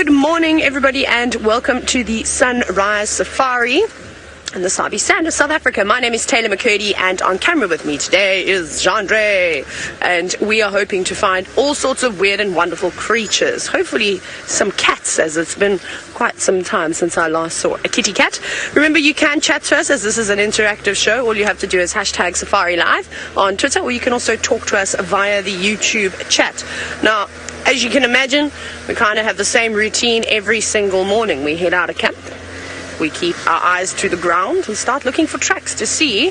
Good morning, everybody, and welcome to the Sunrise Safari in the Sabi Sand of South Africa. My name is Taylor McCurdy, and on camera with me today is Jean-Dre, and we are hoping to find all sorts of weird and wonderful creatures. Hopefully some cats, as it's been quite some time since I last saw a kitty cat. Remember, you can chat to us, as this is an interactive show. All you have to do is hashtag Safari Live on Twitter, or you can also talk to us via the YouTube chat. Now, as you can imagine, we kind of have the same routine every single morning. We head out of camp, we keep our eyes to the ground and start looking for tracks to see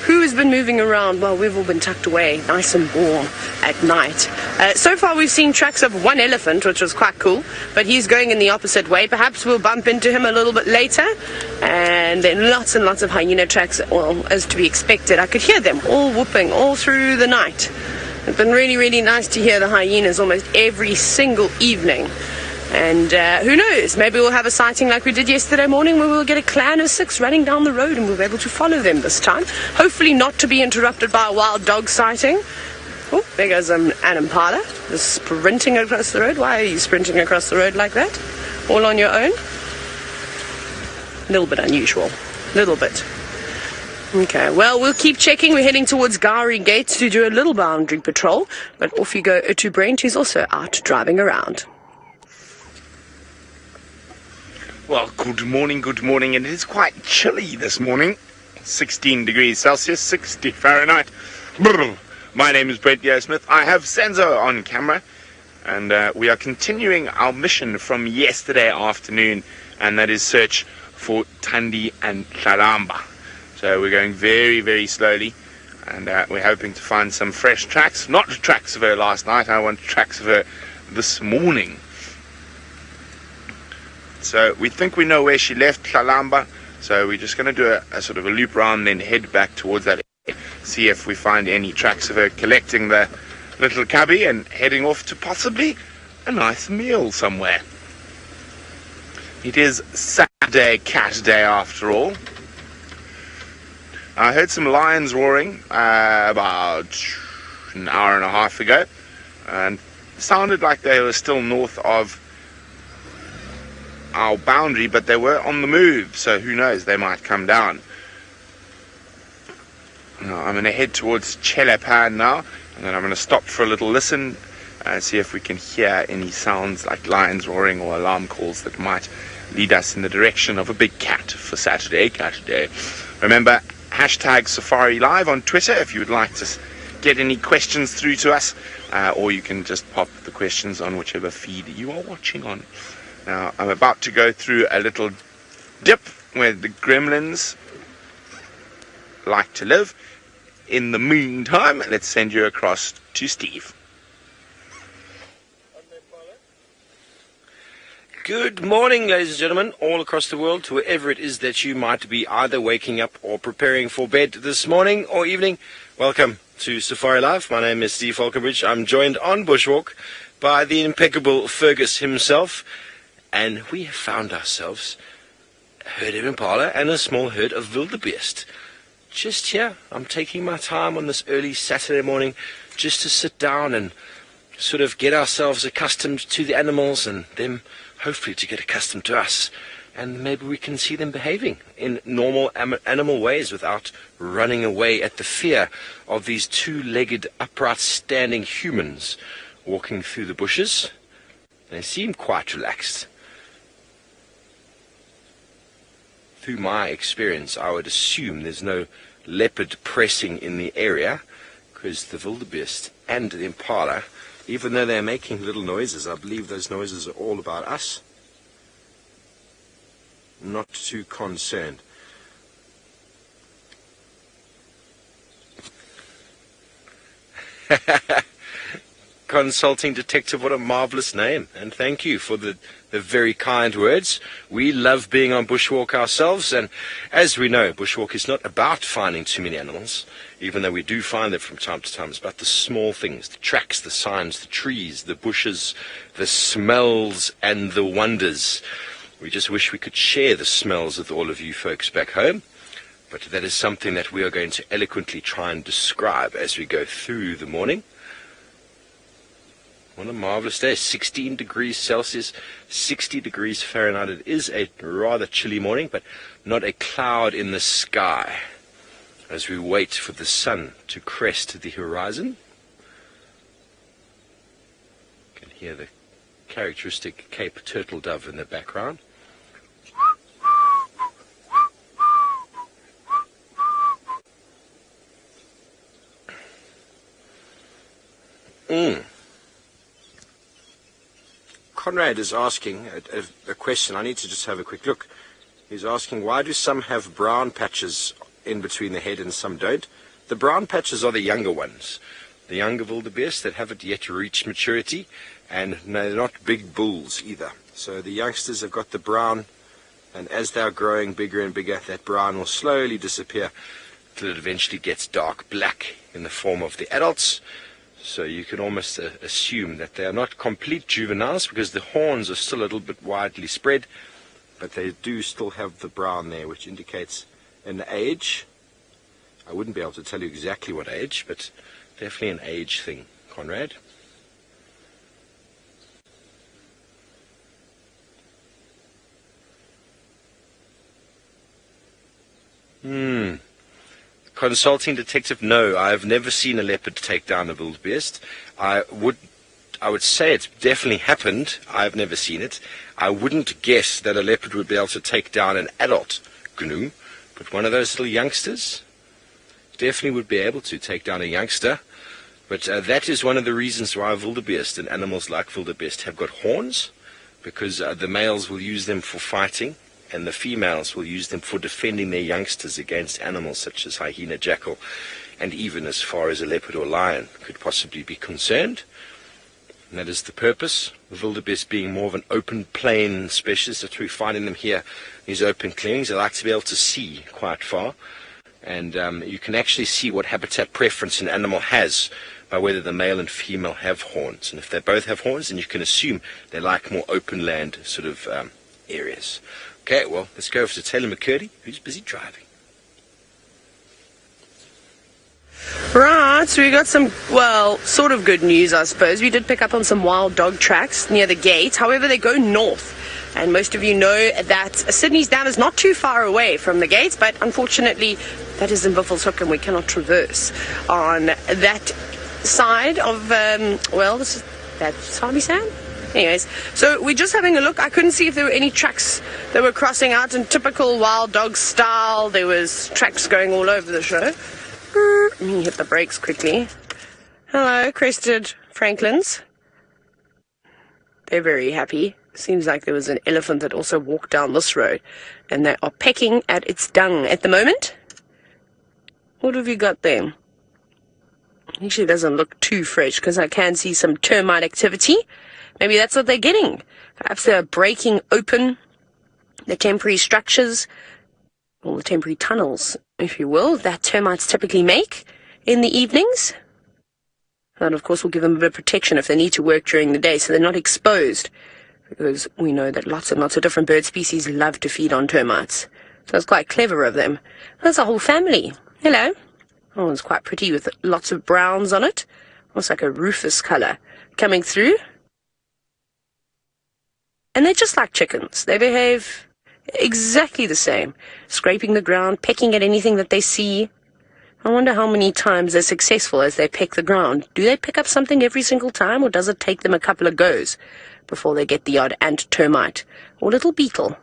who has been moving around while we've all been tucked away nice and warm at night. So far we've seen tracks of one elephant, which was quite cool, but he's going in the opposite way. Perhaps we'll bump into him a little bit later. And then lots and lots of hyena tracks, well, as to be expected. I could hear them all whooping all through the night. It's been really, really nice to hear the hyenas almost every single evening. And who knows, maybe we'll have a sighting like we did yesterday morning, where we'll get a clan of 6 running down the road and we'll be able to follow them this time. Hopefully not to be interrupted by a wild dog sighting. Oh, there goes an impala, just sprinting across the road. Why are you sprinting across the road like that? All on your own? A little bit unusual. A little bit. Okay, well, we'll keep checking. We're heading towards Gowrie Gate to do a little boundary patrol. But off you go to Brent, who's also out driving around. Well, good morning, and it is quite chilly this morning. 16 degrees Celsius, 60 Fahrenheit. Brr. My name is Brent Smith. I have Senzo on camera, and we are continuing our mission from yesterday afternoon, and that is search for Thandi and Tlalamba. So we're going very, very slowly, and we're hoping to find some fresh tracks. Not tracks of her last night, I want tracks of her this morning. So we think we know where she left Tlalamba, so we're just going to do a sort of a loop round, then head back towards that area, see if we find any tracks of her collecting the little cubby and heading off to possibly a nice meal somewhere. It is Saturday Cat Day after all. I heard some lions roaring about an hour and a half ago, and sounded like they were still north of our boundary, but they were on the move, so who knows, they might come down. Now, I'm going to head towards Chelepan now, and then I'm going to stop for a little listen, see if we can hear any sounds like lions roaring or alarm calls that might lead us in the direction of a big cat for Saturday Cat Day. Remember, hashtag Safari Live on Twitter if you would like to get any questions through to us, or you can just pop the questions on whichever feed you are watching on. Now, I'm about to go through a little dip where the gremlins like to live. In the meantime, let's send you across to Steve. Good morning, ladies and gentlemen, all across the world, to wherever it is that you might be either waking up or preparing for bed this morning or evening. Welcome to Safari Live. My name is Steve Falconbridge. I'm joined on Bushwalk by the impeccable Fergus himself. And we have found ourselves a herd of impala and a small herd of wildebeest. Just here, I'm taking my time on this early Saturday morning just to sit down and sort of get ourselves accustomed to the animals, and them hopefully to get accustomed to us. And maybe we can see them behaving in normal animal ways without running away at the fear of these 2-legged, upright, standing humans walking through the bushes. They seem quite relaxed. Through my experience, I would assume there's no leopard pressing in the area, because the wildebeest and the impala, even though they're making little noises, I believe those noises are all about us. Not too concerned. Consulting Detective, what a marvelous name, and thank you for the very kind words. We love being on Bushwalk ourselves, and as we know, Bushwalk is not about finding too many animals, even though we do find them from time to time. It's about the small things, the tracks, the signs, the trees, the bushes, the smells, and the wonders. We just wish we could share the smells with all of you folks back home, but that is something that we are going to eloquently try and describe as we go through the morning. What a marvelous day. 16 degrees Celsius, 60 degrees Fahrenheit. It is a rather chilly morning, but not a cloud in the sky. As we wait for the sun to crest the horizon, you can hear the characteristic Cape turtle dove in the background. Conrad is asking a question. I need to just have a quick look. He's asking, why do some have brown patches in between the head and some don't? The brown patches are the younger ones, the younger wildebeest that haven't yet reached maturity, and no, they're not big bulls either. So the youngsters have got the brown, and as they're growing bigger and bigger, that brown will slowly disappear till it eventually gets dark black in the form of the adults. So you can almost assume that they are not complete juveniles because the horns are still a little bit widely spread, but they do still have the brown there, which indicates an age. I wouldn't be able to tell you exactly what age, but definitely an age thing, Conrad. Consulting detective, no, I have never seen a leopard take down a wildebeest. I would say it's definitely happened. I've never seen it. I wouldn't guess that a leopard would be able to take down an adult gnu, but one of those little youngsters definitely would be able to take down a youngster. But that is one of the reasons why wildebeest and animals like wildebeest have got horns, because the males will use them for fighting, and the females will use them for defending their youngsters against animals such as hyena, jackal, and even as far as a leopard or lion could possibly be concerned. And that is the purpose. The wildebeest being more of an open plain species, that's why we're finding them here, these open clearings. They like to be able to see quite far, and you can actually see what habitat preference an animal has by whether the male and female have horns. And if they both have horns, then you can assume they like more open land sort of areas. Okay, well, let's go over to Taylor McCurdy, who's busy driving. Right, so we got some, well, sort of good news, I suppose. We did pick up on some wild dog tracks near the gate. However, they go north. And most of you know that Sydney's Dam is not too far away from the gates, but unfortunately, that is in Buffelshoek and we cannot traverse on that side of, well, this is that Sabi Sand? Anyways, so we're just having a look. I couldn't see if there were any tracks that were crossing out in typical wild dog style. There was tracks going all over the show. Let me hit the brakes quickly. Hello, crested Franklins. They're very happy. Seems like there was an elephant that also walked down this road, and they are pecking at its dung at the moment. What have you got there? Actually, it doesn't look too fresh because I can see some termite activity. Maybe that's what they're getting. Perhaps they're breaking open the temporary structures, or the temporary tunnels, if you will, that termites typically make in the evenings. That, of course, will give them a bit of protection if they need to work during the day, so they're not exposed, because we know that lots and lots of different bird species love to feed on termites. So it's quite clever of them. There's a whole family. Hello. Oh, it's quite pretty with lots of browns on it. Almost like a rufous color coming through. And they're just like chickens. They behave exactly the same. Scraping the ground, pecking at anything that they see. I wonder how many times they're successful as they peck the ground. Do they pick up something every single time, or does it take them a couple of goes before they get the odd ant termite or little beetle?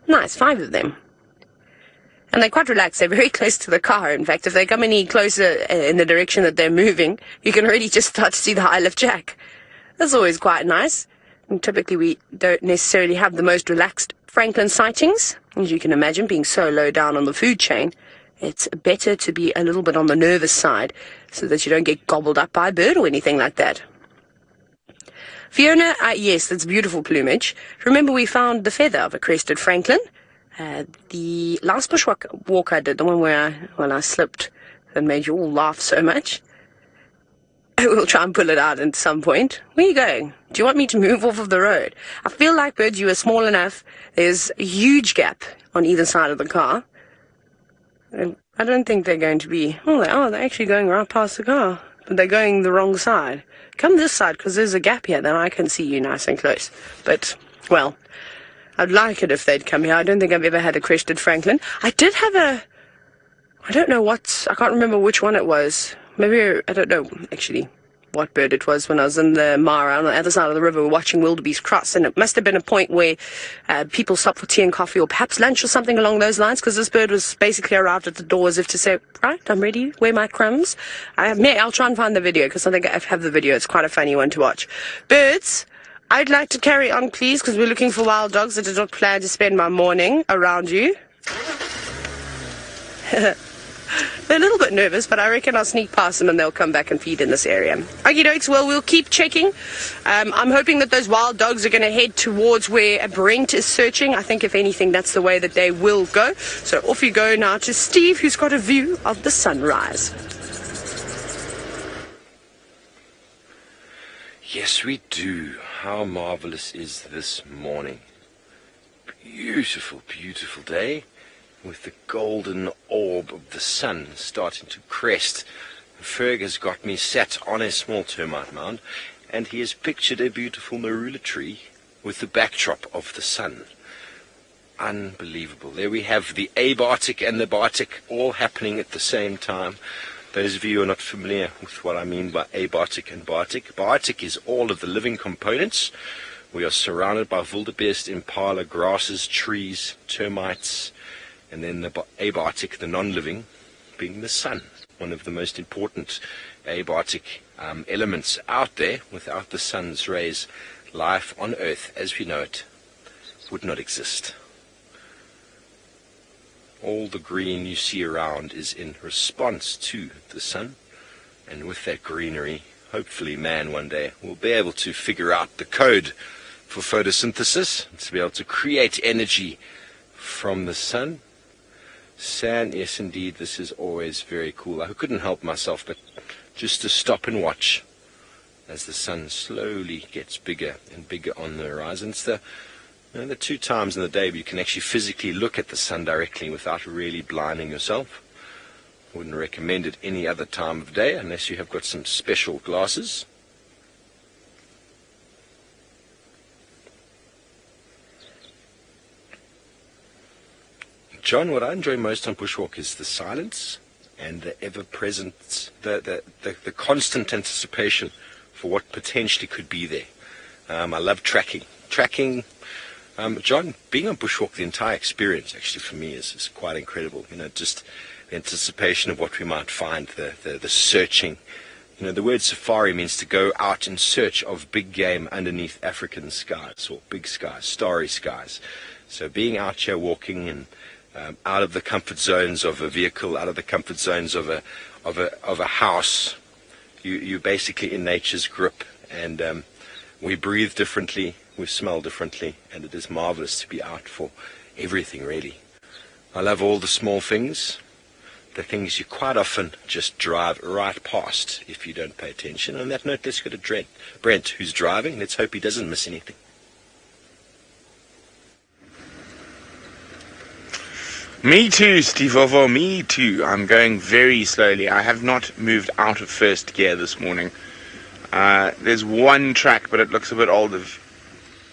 Nice, 5 of them. And they're quite relaxed. They're very close to the car. In fact, if they come any closer in the direction that they're moving, you can already just start to see the high lift jack. That's always quite nice. And typically we don't necessarily have the most relaxed Franklin sightings. As you can imagine, being so low down on the food chain, it's better to be a little bit on the nervous side so that you don't get gobbled up by a bird or anything like that. Fiona, yes, that's beautiful plumage. Remember, we found the feather of a crested Franklin. The last bushwalk walk I did, the one where I slipped and made you all laugh so much. We'll try and pull it out at some point. Where are you going? Do you want me to move off of the road? I feel like, birds, you are small enough. There's a huge gap on either side of the car. And I don't think they're going to be... Oh, they are. They're actually going right past the car. But they're going the wrong side. come this side because there's a gap here, then I can see you nice and close. But, well, I'd like it if they'd come here. I don't think I've ever had a crested francolin. I did have I can't remember which one it was. Maybe, I don't know, actually, what bird it was when I was in the Mara on the other side of the river watching wildebeest cross, and it must have been a point where people stopped for tea and coffee or perhaps lunch or something along those lines, because this bird was basically arrived at the door as if to say, right, I'm ready, where are my crumbs? I'll try and find the video, because I think I have the video. It's quite a funny one to watch. Birds, I'd like to carry on, please, because we're looking for wild dogs. I did not plan to spend my morning around you. They're a little bit nervous, but I reckon I'll sneak past them and they'll come back and feed in this area. Okie dokes, well, we'll keep checking. I'm hoping that those wild dogs are going to head towards where Brent is searching. I think, if anything, that's the way that they will go. So off you go now to Steve, who's got a view of the sunrise. Yes, we do. How marvelous is this morning. Beautiful, beautiful day, with the golden orb of the sun starting to crest. Ferg has got me sat on a small termite mound, and he has pictured a beautiful marula tree with the backdrop of the sun. Unbelievable. There we have the abartic and the bartic all happening at the same time. Those of you who are not familiar with what I mean by abartic and bartic, bartic is all of the living components. We are surrounded by wildebeest, impala, grasses, trees, termites, and then the abartic, the non-living, being the sun. One of the most important abartic elements out there. Without the sun's rays, life on Earth as we know it would not exist. All the green you see around is in response to the sun, and with that greenery, hopefully man one day will be able to figure out the code for photosynthesis, to be able to create energy from the sun. Sand, yes indeed, this is always very cool. I couldn't help myself but just to stop and watch as the sun slowly gets bigger and bigger on the horizon. It's the 2 times in the day where you can actually physically look at the sun directly without really blinding yourself. Wouldn't recommend it any other time of day unless you have got some special glasses. John, what I enjoy most on Bushwalk is the silence and the ever-present, the constant anticipation for what potentially could be there. I love tracking. John, being on Bushwalk, the entire experience actually for me is quite incredible. Just the anticipation of what we might find, the searching. The word safari means to go out in search of big game underneath African skies, or big skies, starry skies. So being out here walking and out of the comfort zones of a vehicle, out of the comfort zones of a house, you're basically in nature's grip, and we breathe differently, we smell differently, and it is marvelous to be out for everything, really. I love all the small things, the things you quite often just drive right past if you don't pay attention. On that note, let's go to Brent, who's driving. Let's hope he doesn't miss anything. Me too, Steve Ovo, me too. I'm going very slowly. I have not moved out of first gear this morning. There's one track, but it looks a bit old, of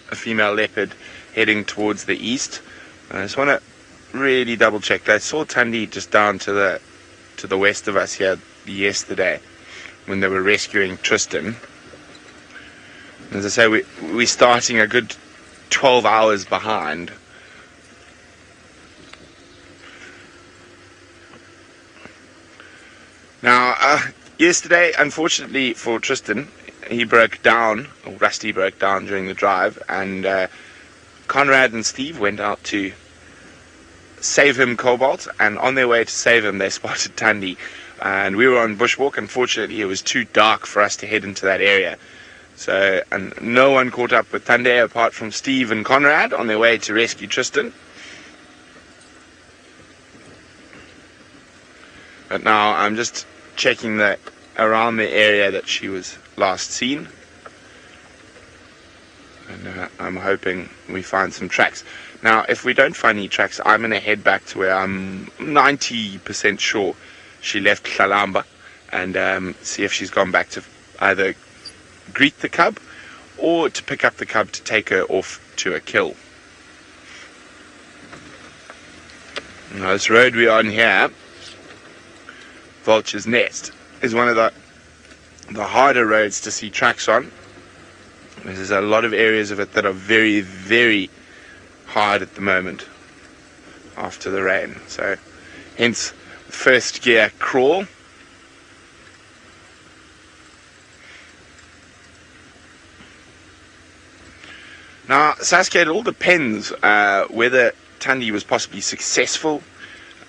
a female leopard heading towards the east. I just want to really double check. I saw Tundi just down to the west of us here yesterday when they were rescuing Tristan. As I say, we're starting a good 12 hours behind. Now, yesterday, unfortunately for Tristan, he broke down, or Rusty broke down during the drive, and Conrad and Steve went out to save him Cobalt, and on their way to save him, they spotted Tundi, and we were on Bushwalk. Unfortunately, it was too dark for us to head into that area, so and no one caught up with Tundi apart from Steve and Conrad on their way to rescue Tristan. But now I'm just checking around the area that she was last seen, and I'm hoping we find some tracks. Now, if we don't find any tracks, I'm going to head back to where I'm 90% sure she left Hlalamba, and see if she's gone back to either greet the cub or to pick up the cub to take her off to a kill. Now this road we're on here, Vulture's Nest, is one of the harder roads to see tracks on. There's a lot of areas of it that are very, very hard at the moment after the rain. So hence first gear crawl. Now Saskia, it all depends whether Thandi was possibly successful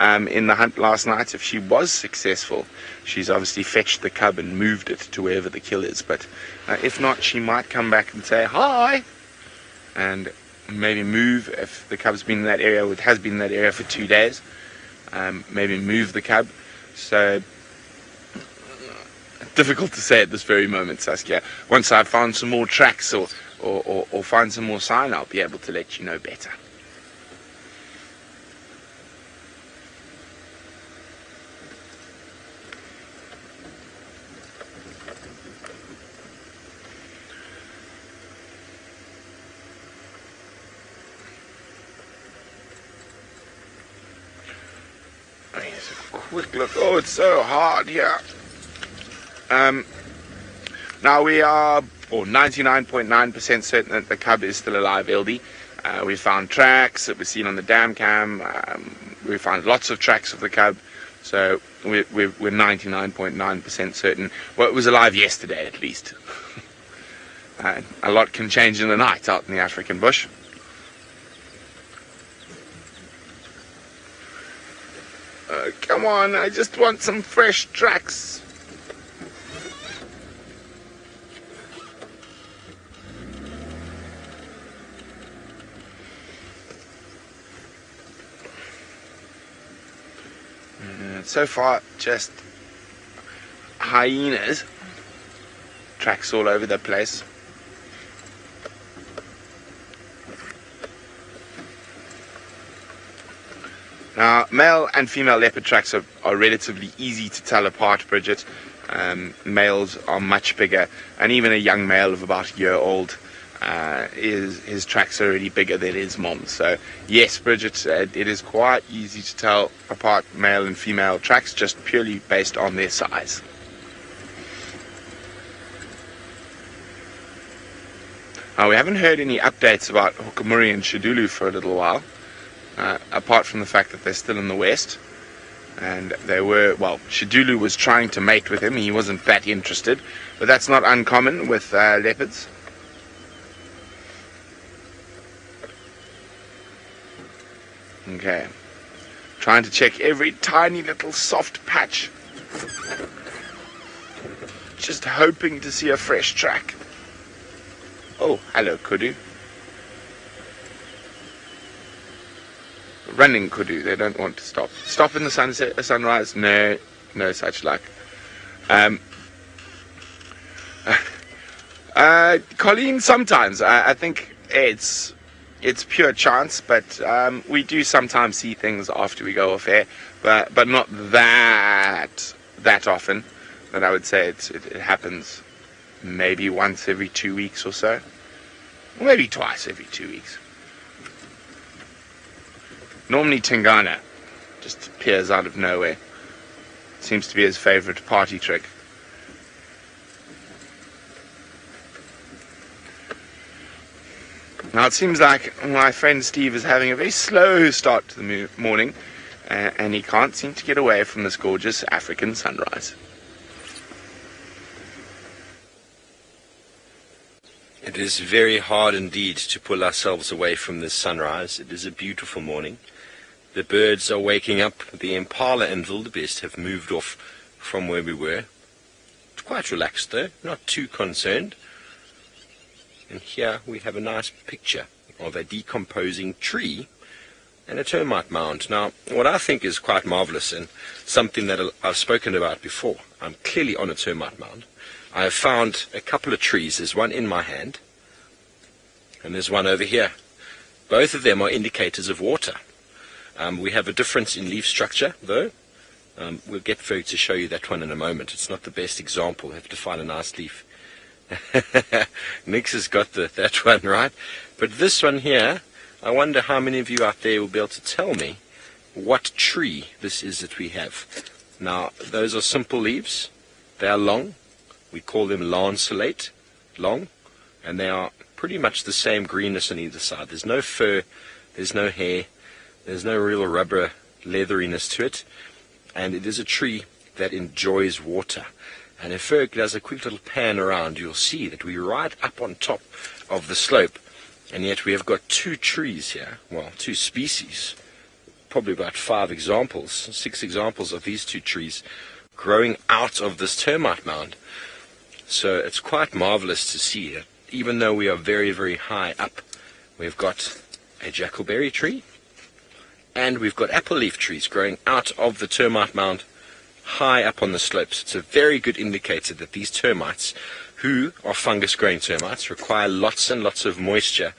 in the hunt last night. If she was successful, she's obviously fetched the cub and moved it to wherever the kill is. But if not, she might come back and say hi and maybe move. If the cub's been in that area, or it has been in that area for 2 days, maybe move the cub. So difficult to say at this very moment, Saskia. Once I've found some more tracks or find some more sign, I'll be able to let you know better. Here's a quick look. Oh, it's so hard here. Now we are 99.9% certain that the cub is still alive, LD. We found tracks that were seen on the dam cam. We found lots of tracks of the cub. So we're 99.9% certain. Well, it was alive yesterday at least. A lot can change in the night out in the African bush. Come on, I just want some fresh tracks. So far, just hyenas. Tracks all over the place. Now, male and female leopard tracks are relatively easy to tell apart, Bridget. Males are much bigger, and even a young male of about a year old, his tracks are already bigger than his mom's. So, yes, Bridget, it is quite easy to tell apart male and female tracks just purely based on their size. Now, we haven't heard any updates about Hukumuri and Shidulu for a little while. Apart from the fact that they're still in the west, and Shidulu was trying to mate with him. He wasn't that interested, but that's not uncommon with leopards. Okay, trying to check every tiny little soft patch, just hoping to see a fresh track. Oh, hello, Kudu. Running kudu, they don't want to stop. Stop in the sunrise? No such luck. Colleen, sometimes. I think it's pure chance, but we do sometimes see things after we go off air, but not that often. But I would say it happens maybe once every 2 weeks or so, or maybe twice every 2 weeks. Normally Tingana just appears out of nowhere. Seems to be his favorite party trick. Now it seems like my friend Steve is having a very slow start to the morning, and he can't seem to get away from this gorgeous African sunrise. It is very hard indeed to pull ourselves away from this sunrise. It is a beautiful morning. The birds are waking up. The impala and wildebeest have moved off from where we were. It's quite relaxed though, not too concerned. And here we have a nice picture of a decomposing tree and a termite mound. Now, what I think is quite marvelous and something that I've spoken about before, I'm clearly on a termite mound. I have found a couple of trees. There's one in my hand and there's one over here. Both of them are indicators of water. We have a difference in leaf structure though. We'll get Ferg to show you that one in a moment. It's not the best example. We have to find a nice leaf Nix has got that one right. But this one here, I wonder how many of you out there will be able to tell me what tree this is that we have. Now, those are simple leaves. They are long. We call them lanceolate, long. And they are pretty much the same greenness on either side. There's no fur, there's no hair, there's no real rubber leatheriness to it. And it is a tree that enjoys water. And if Ferg does a quick little pan around, you'll see that we're right up on top of the slope. And yet we have got two trees here, well, two species, probably about 6 examples of these two trees growing out of this termite mound. So it's quite marvelous to see that even though we are very, very high up, we've got a jackalberry tree and we've got apple leaf trees growing out of the termite mound high up on the slopes. It's a very good indicator that these termites, who are fungus-growing termites, require lots and lots of moisture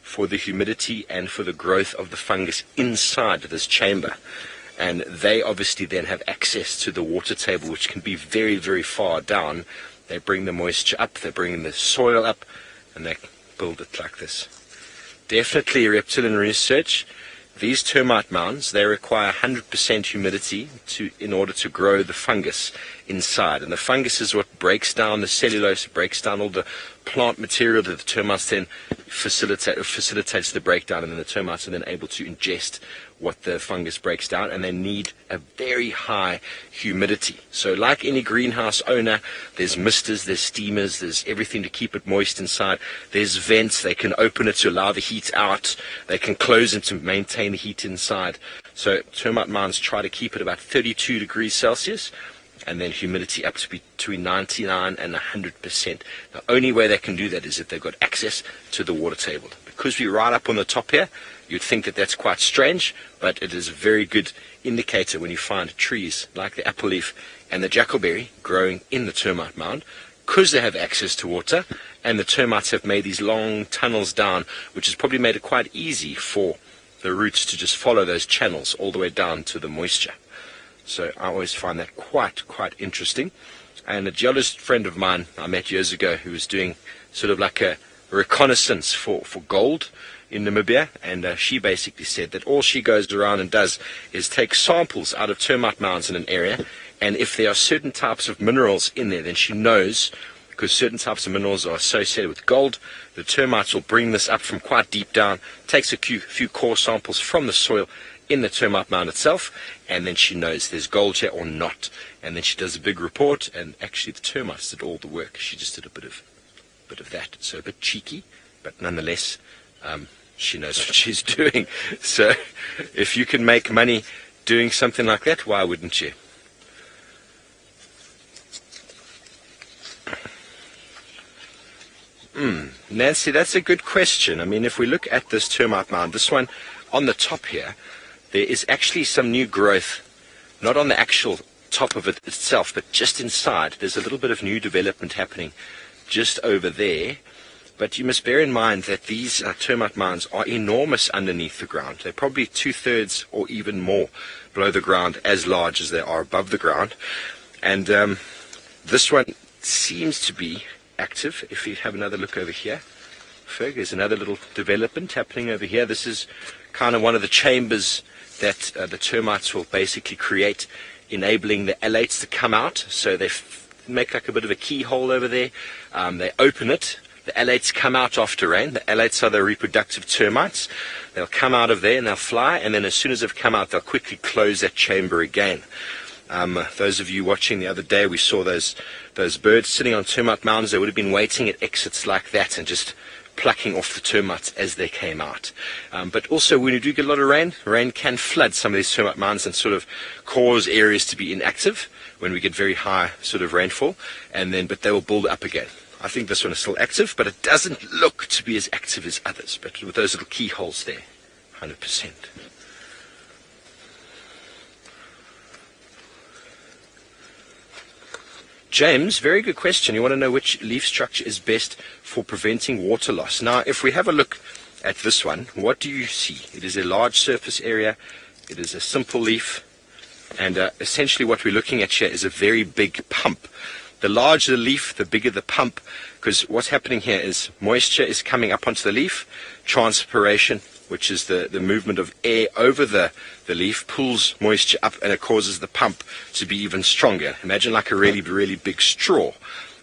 for the humidity and for the growth of the fungus inside this chamber. And they obviously then have access to the water table, which can be very, very far down. They bring the moisture up, they bring the soil up, and they build it like this. Definitely reptilian research. These termite mounds, they require 100% humidity in order to grow the fungus inside. And the fungus is what breaks down the cellulose, breaks down all the plant material that the termites then facilitates the breakdown, and then the termites are then able to ingest what the fungus breaks down, and they need a very high humidity. So like any greenhouse owner, there's misters, there's steamers, there's everything to keep it moist inside. There's vents, they can open it to allow the heat out, they can close it to maintain the heat inside. So termite mounds try to keep it about 32 degrees Celsius, and then humidity up to between 99 and 100%. The only way they can do that is if they've got access to the water table. Because we're right up on the top here, you'd think that that's quite strange, but it is a very good indicator when you find trees like the apple leaf and the jackalberry growing in the termite mound, because they have access to water, and the termites have made these long tunnels down, which has probably made it quite easy for the roots to just follow those channels all the way down to the moisture. So I always find that quite interesting. And a geologist friend of mine I met years ago who was doing sort of like a reconnaissance for gold in Namibia, and she basically said that all she goes around and does is take samples out of termite mounds in an area, and if there are certain types of minerals in there, then she knows, because certain types of minerals are associated with gold, the termites will bring this up from quite deep down, takes a few core samples from the soil in the termite mound itself, and then she knows there's gold here or not, and then she does a big report, and actually the termites did all the work. She just did a bit of that. So a bit cheeky, but nonetheless she knows what she's doing. So if you can make money doing something like that, why wouldn't you? Nancy, that's a good question. I mean, if we look at this termite mound, this one on the top here, there is actually some new growth, not on the actual top of it itself, but just inside. There's a little bit of new development happening just over there. But you must bear in mind that these termite mounds are enormous underneath the ground. They're probably 2/3 or even more below the ground, as large as they are above the ground. And this one seems to be active. If you have another look over here, Ferg, there's another little development happening over here. This is kind of one of the chambers that the termites will basically create, enabling the alates to come out. So they make like a bit of a keyhole over there. They open it. The alates come out after rain. The alates are the reproductive termites. They'll come out of there and they'll fly, and then as soon as they've come out, they'll quickly close that chamber again. Those of you watching the other day, we saw those birds sitting on termite mounds. They would have been waiting at exits like that and just plucking off the termites as they came out. But also when you do get a lot of rain can flood some of these termite mounds and sort of cause areas to be inactive when we get very high sort of rainfall, but they will build up again. I think this one is still active, but it doesn't look to be as active as others, but with those little keyholes there, 100%. James, very good question. You want to know which leaf structure is best for preventing water loss. Now, if we have a look at this one, what do you see? It is a large surface area. It is a simple leaf. And essentially what we're looking at here is a very big pump The larger the leaf, the bigger the pump, because what's happening here is moisture is coming up onto the leaf. Transpiration, which is the movement of air over the leaf, pulls moisture up, and it causes the pump to be even stronger. Imagine like a really, really big straw.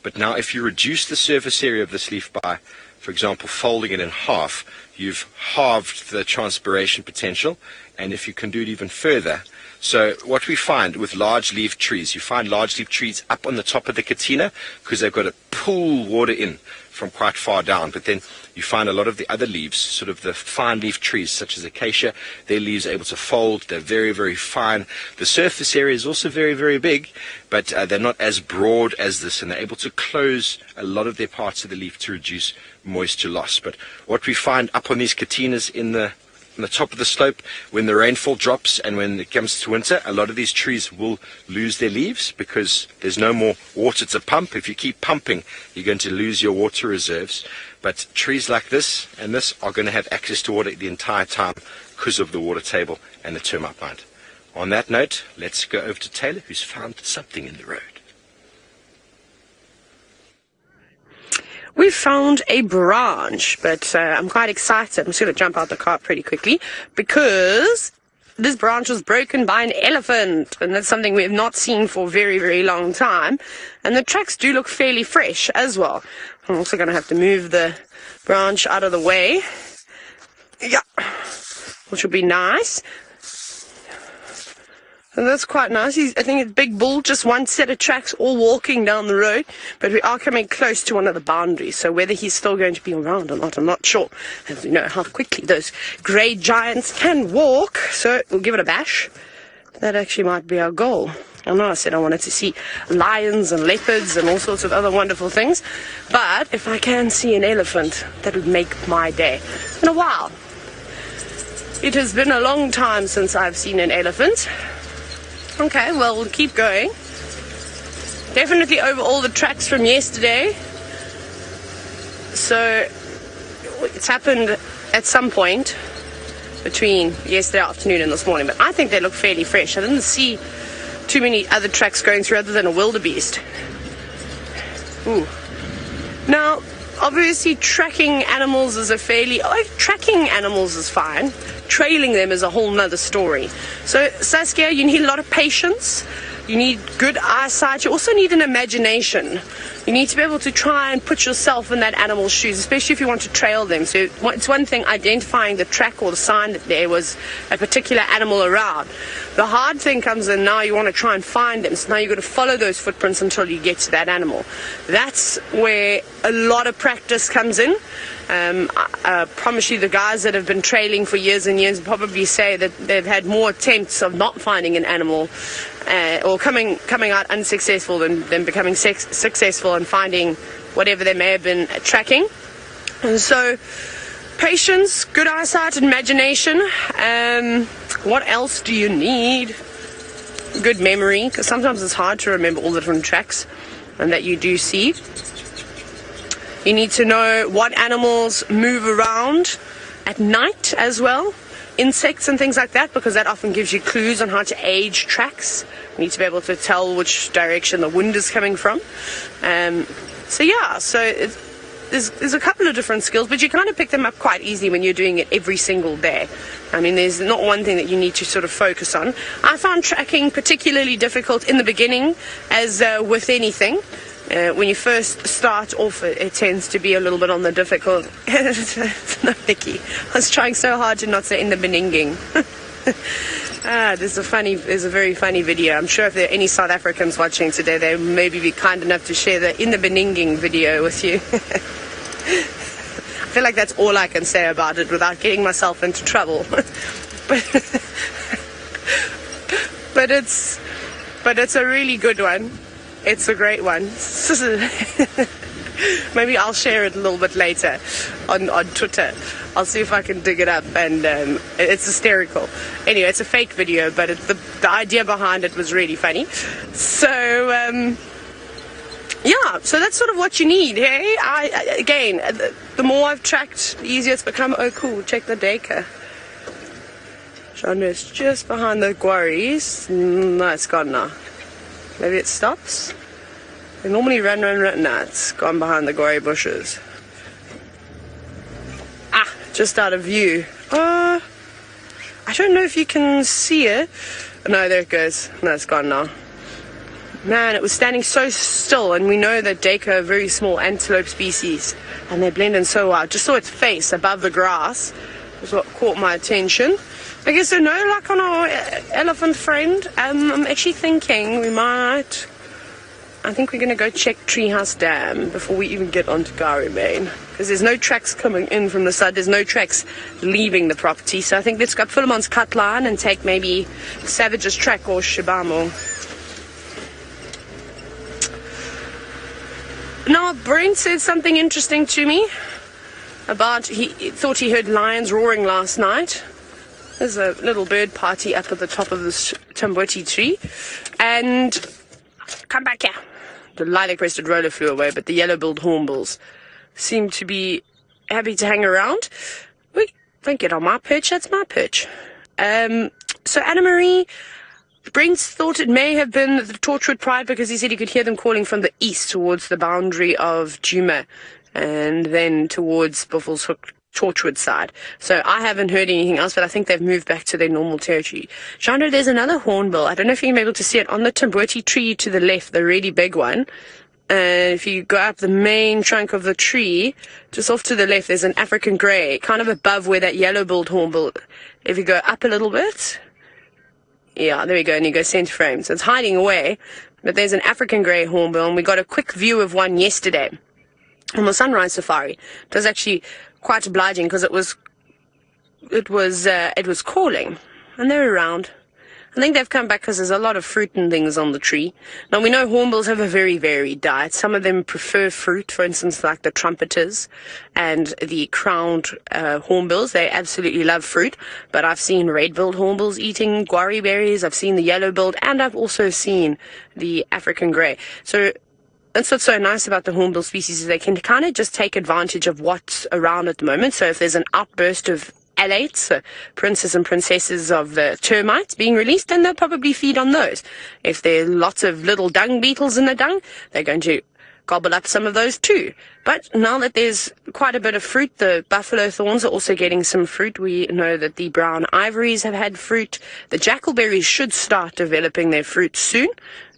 But now if you reduce the surface area of this leaf by, for example, folding it in half, you've halved the transpiration potential. And if you can do it even further, so what we find with large leaf trees, you find large leaf trees up on the top of the katina because they've got to pull water in from quite far down. But then you find a lot of the other leaves, sort of the fine leaf trees such as acacia, their leaves are able to fold. They're very, very fine. The surface area is also very, very big, but they're not as broad as this, and they're able to close a lot of their parts of the leaf to reduce moisture loss. But what we find up on these katinas on the top of the slope, when the rainfall drops and when it comes to winter, a lot of these trees will lose their leaves because there's no more water to pump. If you keep pumping, you're going to lose your water reserves. But trees like this and this are going to have access to water the entire time because of the water table and the termite mound. On that note, let's go over to Taylor, who's found something in the road. We found a branch, but I'm quite excited. I'm just going to jump out the car pretty quickly because this branch was broken by an elephant, and that's something we have not seen for a very, very long time. And the tracks do look fairly fresh as well. I'm also going to have to move the branch out of the way. Yeah, which will be nice. And that's quite nice. I think it's Big Bull, just one set of tracks all walking down the road, but we are coming close to one of the boundaries, so whether he's still going to be around or not, I'm not sure. As we know how quickly those grey giants can walk, so we'll give it a bash. That actually might be our goal. I know I said I wanted to see lions and leopards and all sorts of other wonderful things, but if I can see an elephant, that would make my day. It's been a while. It has been a long time since I've seen an elephant. Okay, well, we'll keep going. Definitely over all the tracks from yesterday. So it's happened at some point between yesterday afternoon and this morning, but I think they look fairly fresh. I didn't see too many other tracks going through other than a wildebeest. Ooh. Now, obviously tracking animals is tracking animals is fine. Trailing them is a whole nother story. So Saskia, you need a lot of patience. You need good eyesight. You also need an imagination. You need to be able to try and put yourself in that animal's shoes, especially if you want to trail them. So it's one thing identifying the track or the sign that there was a particular animal around. The hard thing comes in now you want to try and find them. So now you've got to follow those footprints until you get to that animal. That's where a lot of practice comes in. I promise you the guys that have been trailing for years and years probably say that they've had more attempts of not finding an animal or coming out unsuccessful than becoming successful and finding whatever they may have been tracking. And so patience, good eyesight, imagination. What else do you need? Good memory, because sometimes it's hard to remember all the different tracks and that you do see. You need to know what animals move around at night as well, insects and things like that, because that often gives you clues on how to age tracks. You need to be able to tell which direction the wind is coming from. There's a couple of different skills, but you kind of pick them up quite easily when you're doing it every single day. I mean, there's not one thing that you need to sort of focus on. I found tracking particularly difficult in the beginning, as with anything. When you first start off, it tends to be a little bit on the difficult. No, Nikki. I was trying so hard to not say in the beninging. There's a very funny video. I'm sure if there are any South Africans watching today, they maybe be kind enough to share the in the beninging video with you. I feel like that's all I can say about it without getting myself into trouble. but it's a really good one. It's a great one. Maybe I'll share it a little bit later on Twitter. I'll see if I can dig it up, and it's hysterical. Anyway, it's a fake video, but the idea behind it was really funny. So, yeah, so that's sort of what you need, hey? Again, the more I've tracked, the easier it's become. Oh, cool, check the daycare. Genre's just behind the quarries. No, it's gone now. Maybe it stops. They normally run. No, it's gone behind the gory bushes. Just out of view. I don't know if you can see it. No, there it goes. No, it's gone now. Man, it was standing so still, and we know that Deka are very small antelope species, and they blend in so well. Just saw its face above the grass was what caught my attention. I guess so. No luck on our elephant friend. I'm actually thinking I think we're going to go check Treehouse Dam before we even get onto Gowrie Main, because there's no tracks coming in from the side, there's no tracks leaving the property. So I think let's go up Philemon's cut line and take maybe Savage's track or Shibamo. Now, Brent said something interesting to me about he thought he heard lions roaring last night. There's a little bird party up at the top of this Tamboti tree. And come back here. The lilac-breasted roller flew away, but the yellow-billed hornbills seem to be happy to hang around. We don't get on my perch, that's my perch. So Anna-Marie, Brent thought it may have been the Torchwood Pride because he said he could hear them calling from the east towards the boundary of Djuma and then towards Buffalo's Hook Torchwood side. So I haven't heard anything else, but I think they've moved back to their normal territory. Chandra, there's another hornbill. I don't know if you're able to see it on the Tamboti tree to the left, the really big one. If you go up the main trunk of the tree, just off to the left, there's an African grey, kind of above where that yellow-billed hornbill. If you go up a little bit, yeah, there we go, and you go center frame. So it's hiding away, but there's an African grey hornbill, and we got a quick view of one yesterday on the sunrise safari. It was actually quite obliging because it was calling, and they're around. I think they've come back because there's a lot of fruit and things on the tree. Now, we know hornbills have a very varied diet. Some of them prefer fruit, for instance, like the trumpeters and the crowned hornbills. They absolutely love fruit, but I've seen red-billed hornbills eating guarri berries. I've seen the yellow-billed, and I've also seen the African grey. So that's what's so nice about the hornbill species, is they can kind of just take advantage of what's around at the moment. So if there's an outburst of alates, princes and princesses of the termites being released, then they'll probably feed on those. If there are lots of little dung beetles in the dung, they're going to gobble up some of those too. But now that there's quite a bit of fruit, the buffalo thorns are also getting some fruit. We know that the brown ivories have had fruit. The jackalberries should start developing their fruit soon.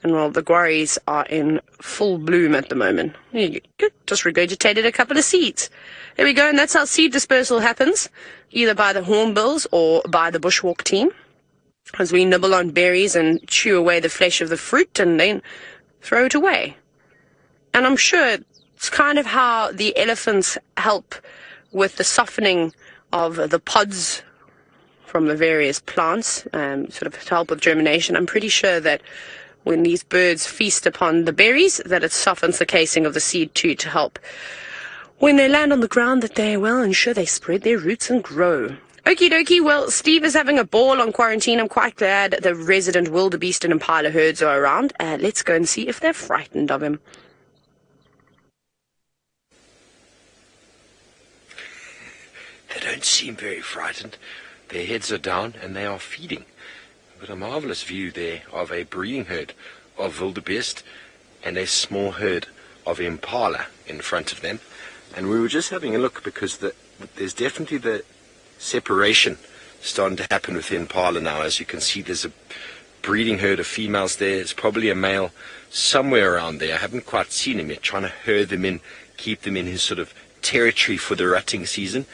And while the guarries are in full bloom at the moment. You just regurgitated a couple of seeds. There we go, and that's how seed dispersal happens, either by the hornbills or by the Bushwalk team, as we nibble on berries and chew away the flesh of the fruit and then throw it away. And I'm sure it's kind of how the elephants help with the softening of the pods from the various plants, sort of to help with germination. I'm pretty sure that when these birds feast upon the berries, that it softens the casing of the seed too, to help when they land on the ground that they, well, ensure they spread their roots and grow. Okie dokie, well, Steve is having a ball on quarantine. I'm quite glad the resident wildebeest and impala herds are around. Let's go and see if they're frightened of him. They don't seem very frightened. Their heads are down and they are feeding. But a marvelous view there of a breeding herd of wildebeest and a small herd of impala in front of them. And we were just having a look because there's definitely the separation starting to happen with the impala now. As you can see, there's a breeding herd of females there. There's probably a male somewhere around there. I haven't quite seen him yet, trying to herd them in, keep them in his sort of territory for the rutting season.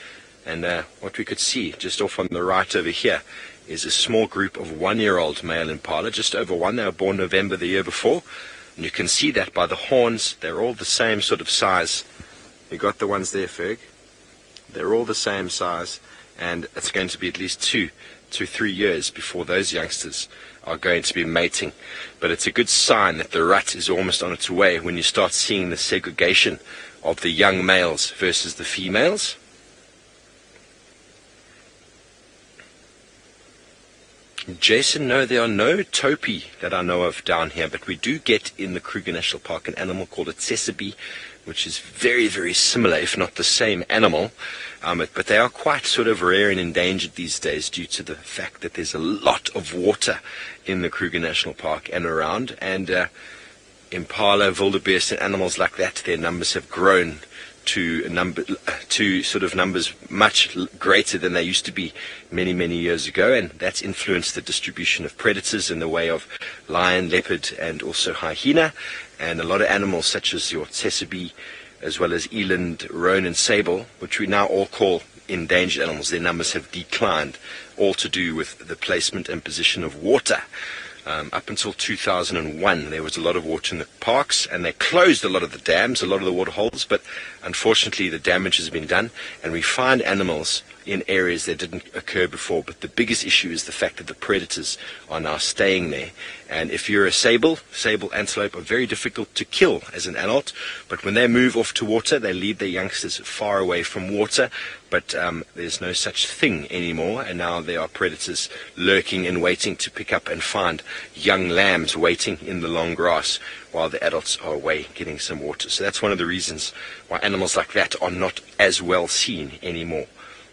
And what we could see just off on the right over here is a small group of one-year-old male impala, just over one. They were born November the year before. And you can see that by the horns. They're all the same sort of size. You got the ones there, Ferg. They're all the same size. And it's going to be at least 2 to 3 years before those youngsters are going to be mating. But it's a good sign that the rut is almost on its way when you start seeing the segregation of the young males versus the females. Jason, no, there are no topi that I know of down here, but we do get in the Kruger National Park an animal called a Sabi, which is very, very similar, if not the same animal. But they are quite sort of rare and endangered these days due to the fact that there's a lot of water in the Kruger National Park and around. And impala, wildebeest, and animals like that, their numbers have grown to sort of numbers much greater than they used to be many years ago, and that's influenced the distribution of predators in the way of lion, leopard, and also hyena, and a lot of animals such as your Sabi, as well as eland, roan, and sable, which we now all call endangered animals. Their numbers have declined, all to do with the placement and position of water. Up until 2001, there was a lot of water in the parks, and they closed a lot of the dams, a lot of the water holes, but unfortunately the damage has been done, and we find animals in areas that didn't occur before. But the biggest issue is the fact that the predators are now staying there. And if you're a sable antelope are very difficult to kill as an adult, but when they move off to water, they lead their youngsters far away from water. But there's no such thing anymore, and now there are predators lurking and waiting to pick up and find young lambs waiting in the long grass while the adults are away getting some water. So that's one of the reasons why animals like that are not as well seen anymore.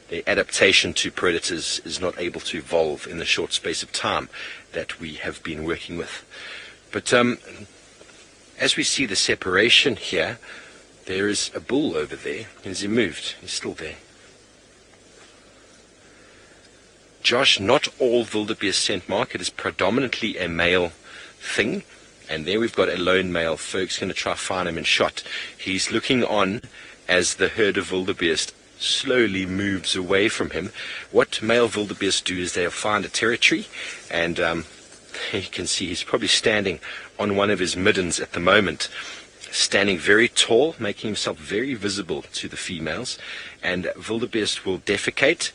Their adaptation to predators is not able to evolve in the short space of time that we have been working with. But as we see the separation here, there is a bull over there. Has he moved? He's still there. Josh, not all wildebeest scent mark. It is predominantly a male thing. And there we've got a lone male. Ferg's going to try to find him in shot. He's looking on as the herd of wildebeest slowly moves away from him. What male wildebeest do is they'll find a territory, and you can see he's probably standing on one of his middens at the moment, standing very tall, making himself very visible to the females. And wildebeest will defecate.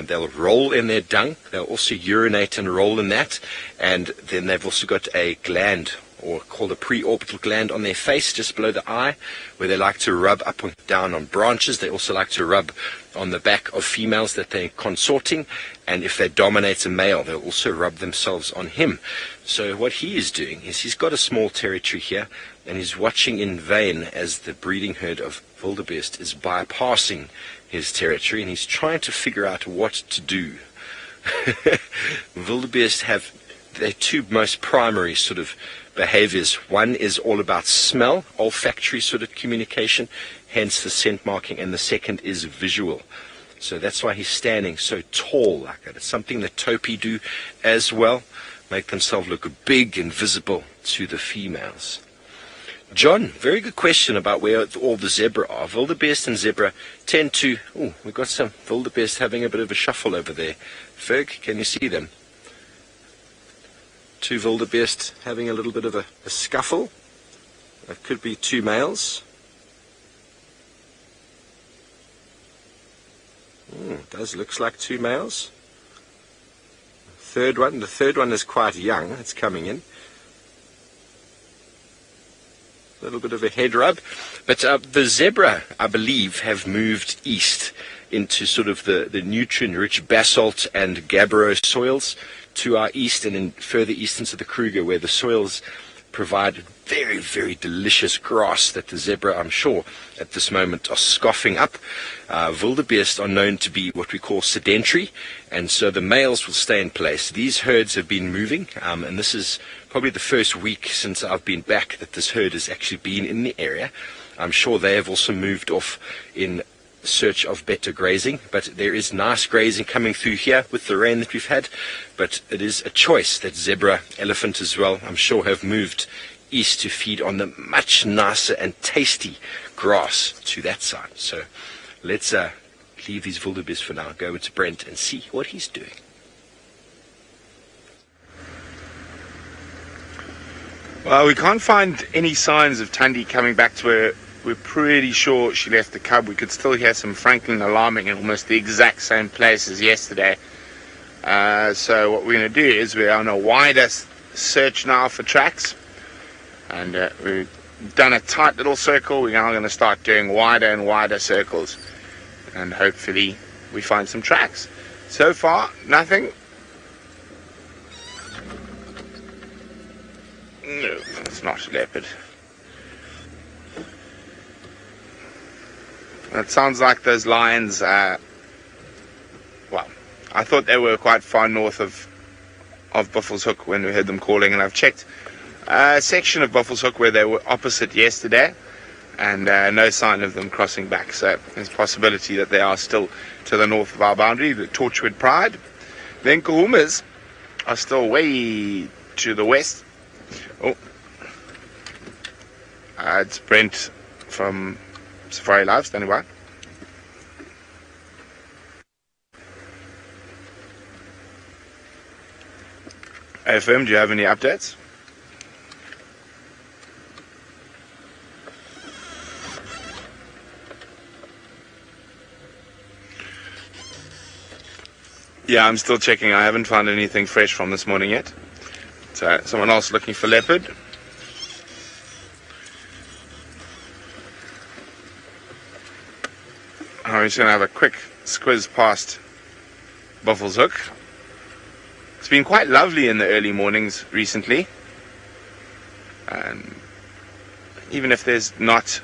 They'll roll in their dung. They'll also urinate and roll in that. And then they've also got a gland, or called a preorbital gland, on their face just below the eye, where they like to rub up and down on branches. They also like to rub on the back of females that they're consorting, and if they dominate a male, they'll also rub themselves on him. So what he is doing is he's got a small territory here, and he's watching in vain as the breeding herd of wildebeest is bypassing his territory, and he's trying to figure out what to do. Wildebeest have their two most primary sort of behaviors. One is all about smell, olfactory sort of communication, hence the scent marking, and the second is visual. So that's why he's standing so tall like that. It's something that topi do as well, make themselves look big and visible to the females. John, very good question about where all the zebra are. Wildebeest and zebra tend to... Oh, we've got some wildebeest having a bit of a shuffle over there. Ferg, can you see them? Two wildebeest having a little bit of a scuffle. That could be two males. It does looks like two males. The third one is quite young. It's coming in. A little bit of a head rub. But the zebra, I believe, have moved east into sort of the nutrient-rich basalt and gabbro soils to our east, and then further east into the Kruger, where the soils provide very, very delicious grass that the zebra, I'm sure, at this moment are scoffing up. Wildebeest are known to be what we call sedentary, and so the males will stay in place. These herds have been moving, and this is probably the first week since I've been back that this herd has actually been in the area. I'm sure they have also moved off in search of better grazing, but there is nice grazing coming through here with the rain that we've had. But it is a choice that zebra, elephant as well, I'm sure, have moved east to feed on the much nicer and tasty grass to that side. So let's leave these wildebeest for now, go over to Brent and see what he's doing. Well, we can't find any signs of Tundi coming back to her. We're pretty sure she left the cub. We could still hear some Franklin alarming in almost the exact same place as yesterday. So what we're going to do is we're on a wider search now for tracks. And we've done a tight little circle. We're now going to start doing wider and wider circles. And hopefully we find some tracks. So far, nothing. No, it's not a leopard. It sounds like those lions, well, I thought they were quite far north of Buffelshoek when we heard them calling, and I've checked section of Buffalo's Hook where they were opposite yesterday, and no sign of them crossing back. So there's a possibility that they are still to the north of our boundary, the Torchwood Pride. Then Kahumas are still way to the west. Oh, it's Brent from Safari Live standing by. FM, do you have any updates? Yeah, I'm still checking. I haven't found anything fresh from this morning yet. So, someone else looking for leopard. I'm just going to have a quick squiz past Buffalo's Hook. It's been quite lovely in the early mornings recently. Even if there's not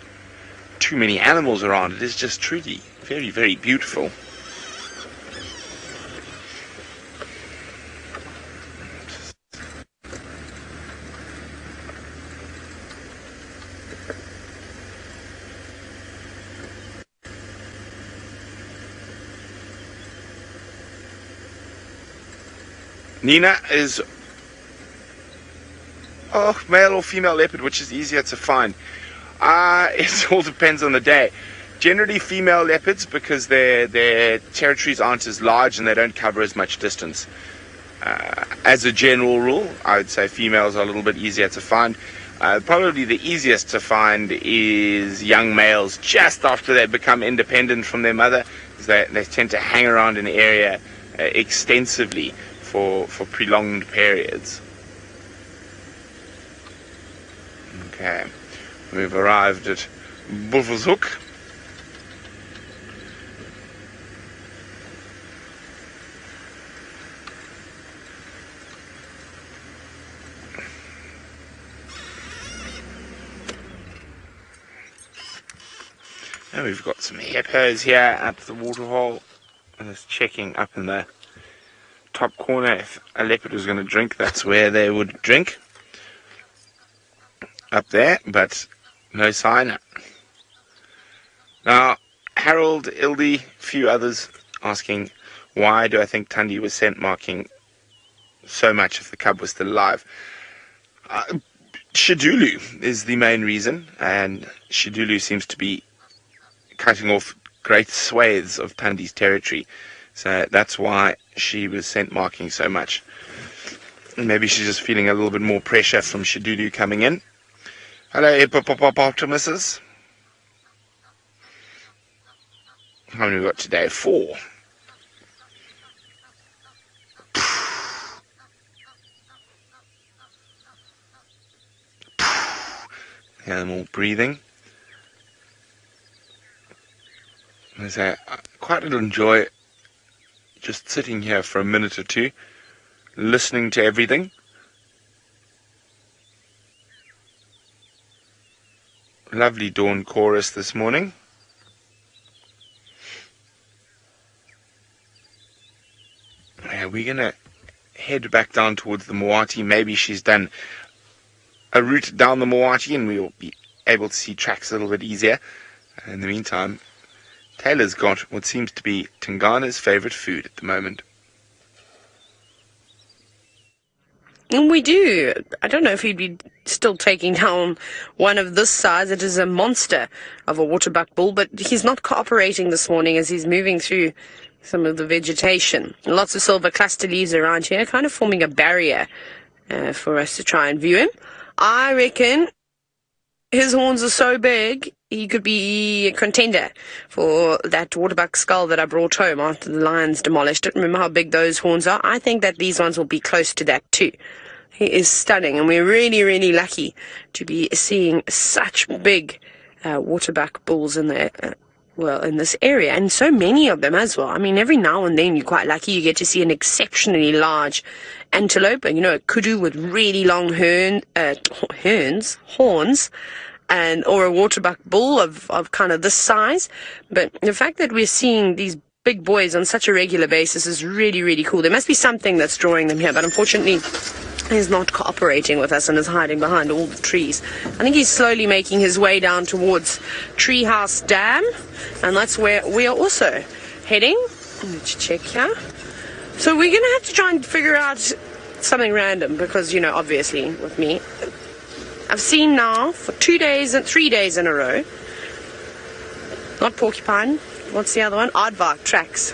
too many animals around, it is just truly very, very beautiful. Nina is male or female leopard, which is easier to find. It all depends on the day. Generally female leopards, because their territories aren't as large and they don't cover as much distance. As a general rule, I would say females are a little bit easier to find. Probably the easiest to find is young males just after they become independent from their mother. They tend to hang around an area extensively for prolonged periods. Okay, we've arrived at Buffalo's Hook. And we've got some hippos here at the waterhole. And it's checking up in the top corner. If a leopard was going to drink, that's where they would drink, up there, but no sign. Now Harold, Ildi, a few others asking, why do I think Tundi was scent marking so much if the cub was still alive? Shidulu is the main reason, and Shidulu seems to be cutting off great swathes of Tundi's territory. So that's why she was scent marking so much. Maybe she's just feeling a little bit more pressure from Shidulu coming in. Hello, hippopotamuses. How many we got today? 4. Hear them all breathing. I say, I quite enjoy just sitting here for a minute or two, listening to everything. Lovely dawn chorus this morning. Yeah, we're going to head back down towards the Moati. Maybe she's done a route down the Moati and we'll be able to see tracks a little bit easier. In the meantime, Taylor's got what seems to be Tangana's favourite food at the moment. And we do. I don't know if he'd be still taking down one of this size. It is a monster of a waterbuck bull, but he's not cooperating this morning as he's moving through some of the vegetation. Lots of silver cluster leaves around here, kind of forming a barrier for us to try and view him. I reckon his horns are so big, he could be a contender for that waterbuck skull that I brought home after the lions demolished it. Remember how big those horns are? I think that these ones will be close to that too. He is stunning, and we're really, really lucky to be seeing such big waterbuck bulls in the in this area, and so many of them as well. I mean, every now and then you're quite lucky you get to see an exceptionally large antelope, and a kudu with really long horns, and or a waterbuck bull of kind of this size. But the fact that we're seeing these big boys on such a regular basis is really, really cool. There must be something that's drawing them here, but unfortunately is not cooperating with us and is hiding behind all the trees. I think he's slowly making his way down towards Treehouse Dam, and that's where we are also heading. Let's check here. So we're going to have to try and figure out something random because, you know, obviously with me, I've seen now for 2 days and 3 days in a row, not porcupine, what's the other one? Aardvark tracks.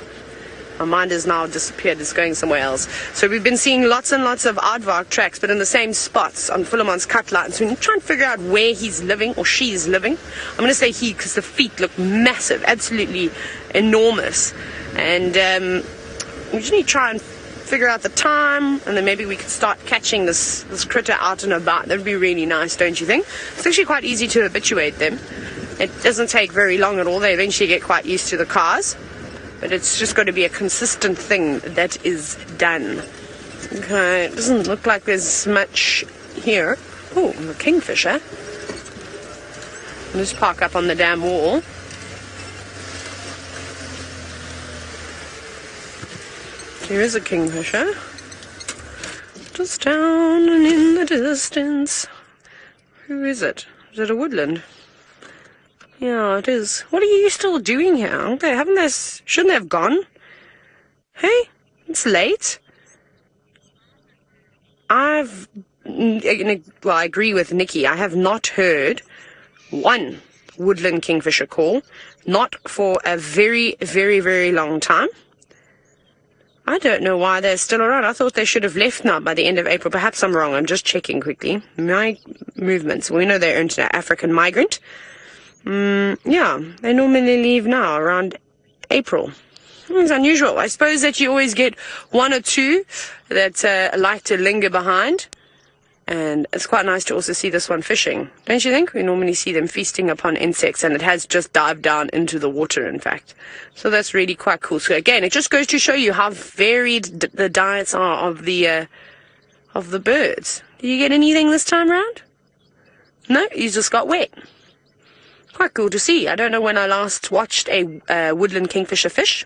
My mind has now disappeared, it's going somewhere else. So we've been seeing lots and lots of aardvark tracks, but in the same spots on Philemon's cut line. So we need to try and figure out where he's living or she's living. I'm going to say he because the feet look massive, absolutely enormous. And we just need to try and figure out the time, and then maybe we could start catching this critter out and about. That would be really nice, don't you think? It's actually quite easy to habituate them. It doesn't take very long at all. They eventually get quite used to the cars. But it's just got to be a consistent thing that is done. Okay, it doesn't look like there's much here. Oh, a kingfisher. I'll just park up on the dam wall. Here is a kingfisher. Just down and in the distance. Who is it? Is it a woodland? Yeah, it is. What are you still doing here? Aren't they? Shouldn't they have gone? Hey, it's late. I agree with Nikki. I have not heard one woodland kingfisher call. Not for a very, very, very long time. I don't know why they're still around. I thought they should have left now by the end of April. Perhaps I'm wrong. I'm just checking quickly. My movements. We know they're an African migrant. Yeah, they normally leave now around April. It's unusual. I suppose that you always get one or two that like to linger behind. And it's quite nice to also see this one fishing. Don't you think? We normally see them feasting upon insects, and it has just dived down into the water, in fact. So that's really quite cool. So again, it just goes to show you how varied the diets are of the birds. Did you get anything this time round? No? You just got wet. Quite cool to see. I don't know when I last watched a woodland kingfisher fish.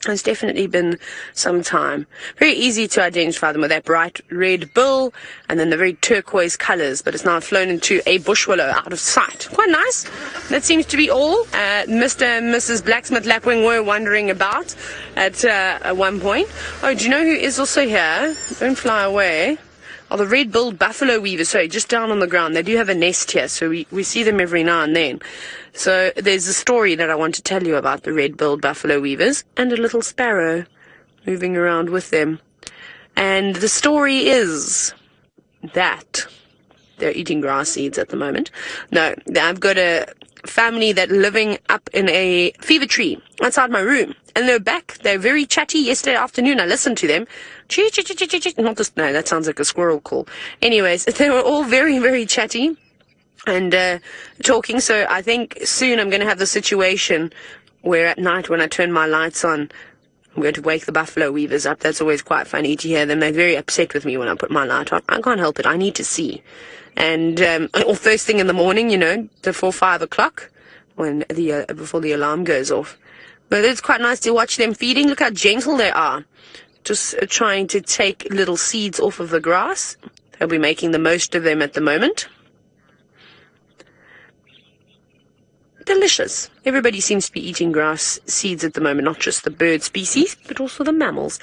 It's definitely been some time. Very easy to identify them with that bright red bill and then the very turquoise colours, but it's now flown into a bush willow out of sight. Quite nice. That seems to be all. Mr. and Mrs. Blacksmith Lapwing were wondering about at one point. Oh, do you know who is also here? Don't fly away. Oh, the red-billed buffalo weavers. Sorry, just down on the ground. They do have a nest here, so we see them every now and then. So there's a story that I want to tell you about the red-billed buffalo weavers and a little sparrow moving around with them. And the story is that they're eating grass seeds at the moment. No, I've got a family that living up in a fever tree outside my room. And they're back. They're very chatty. Yesterday afternoon, I listened to them. Not this, no, that sounds like a squirrel call. Anyways, they were all very, very chatty and talking. So I think soon I'm going to have the situation where at night when I turn my lights on, I'm going to wake the buffalo weavers up. That's always quite funny to hear them. They're very upset with me when I put my light on. I can't help it. I need to see. And or first thing in the morning, you know, before 5 o'clock, when before the alarm goes off. But it's quite nice to watch them feeding. Look how gentle they are. Just trying to take little seeds off of the grass. They'll be making the most of them at the moment. Delicious. Everybody seems to be eating grass seeds at the moment, not just the bird species, but also the mammals.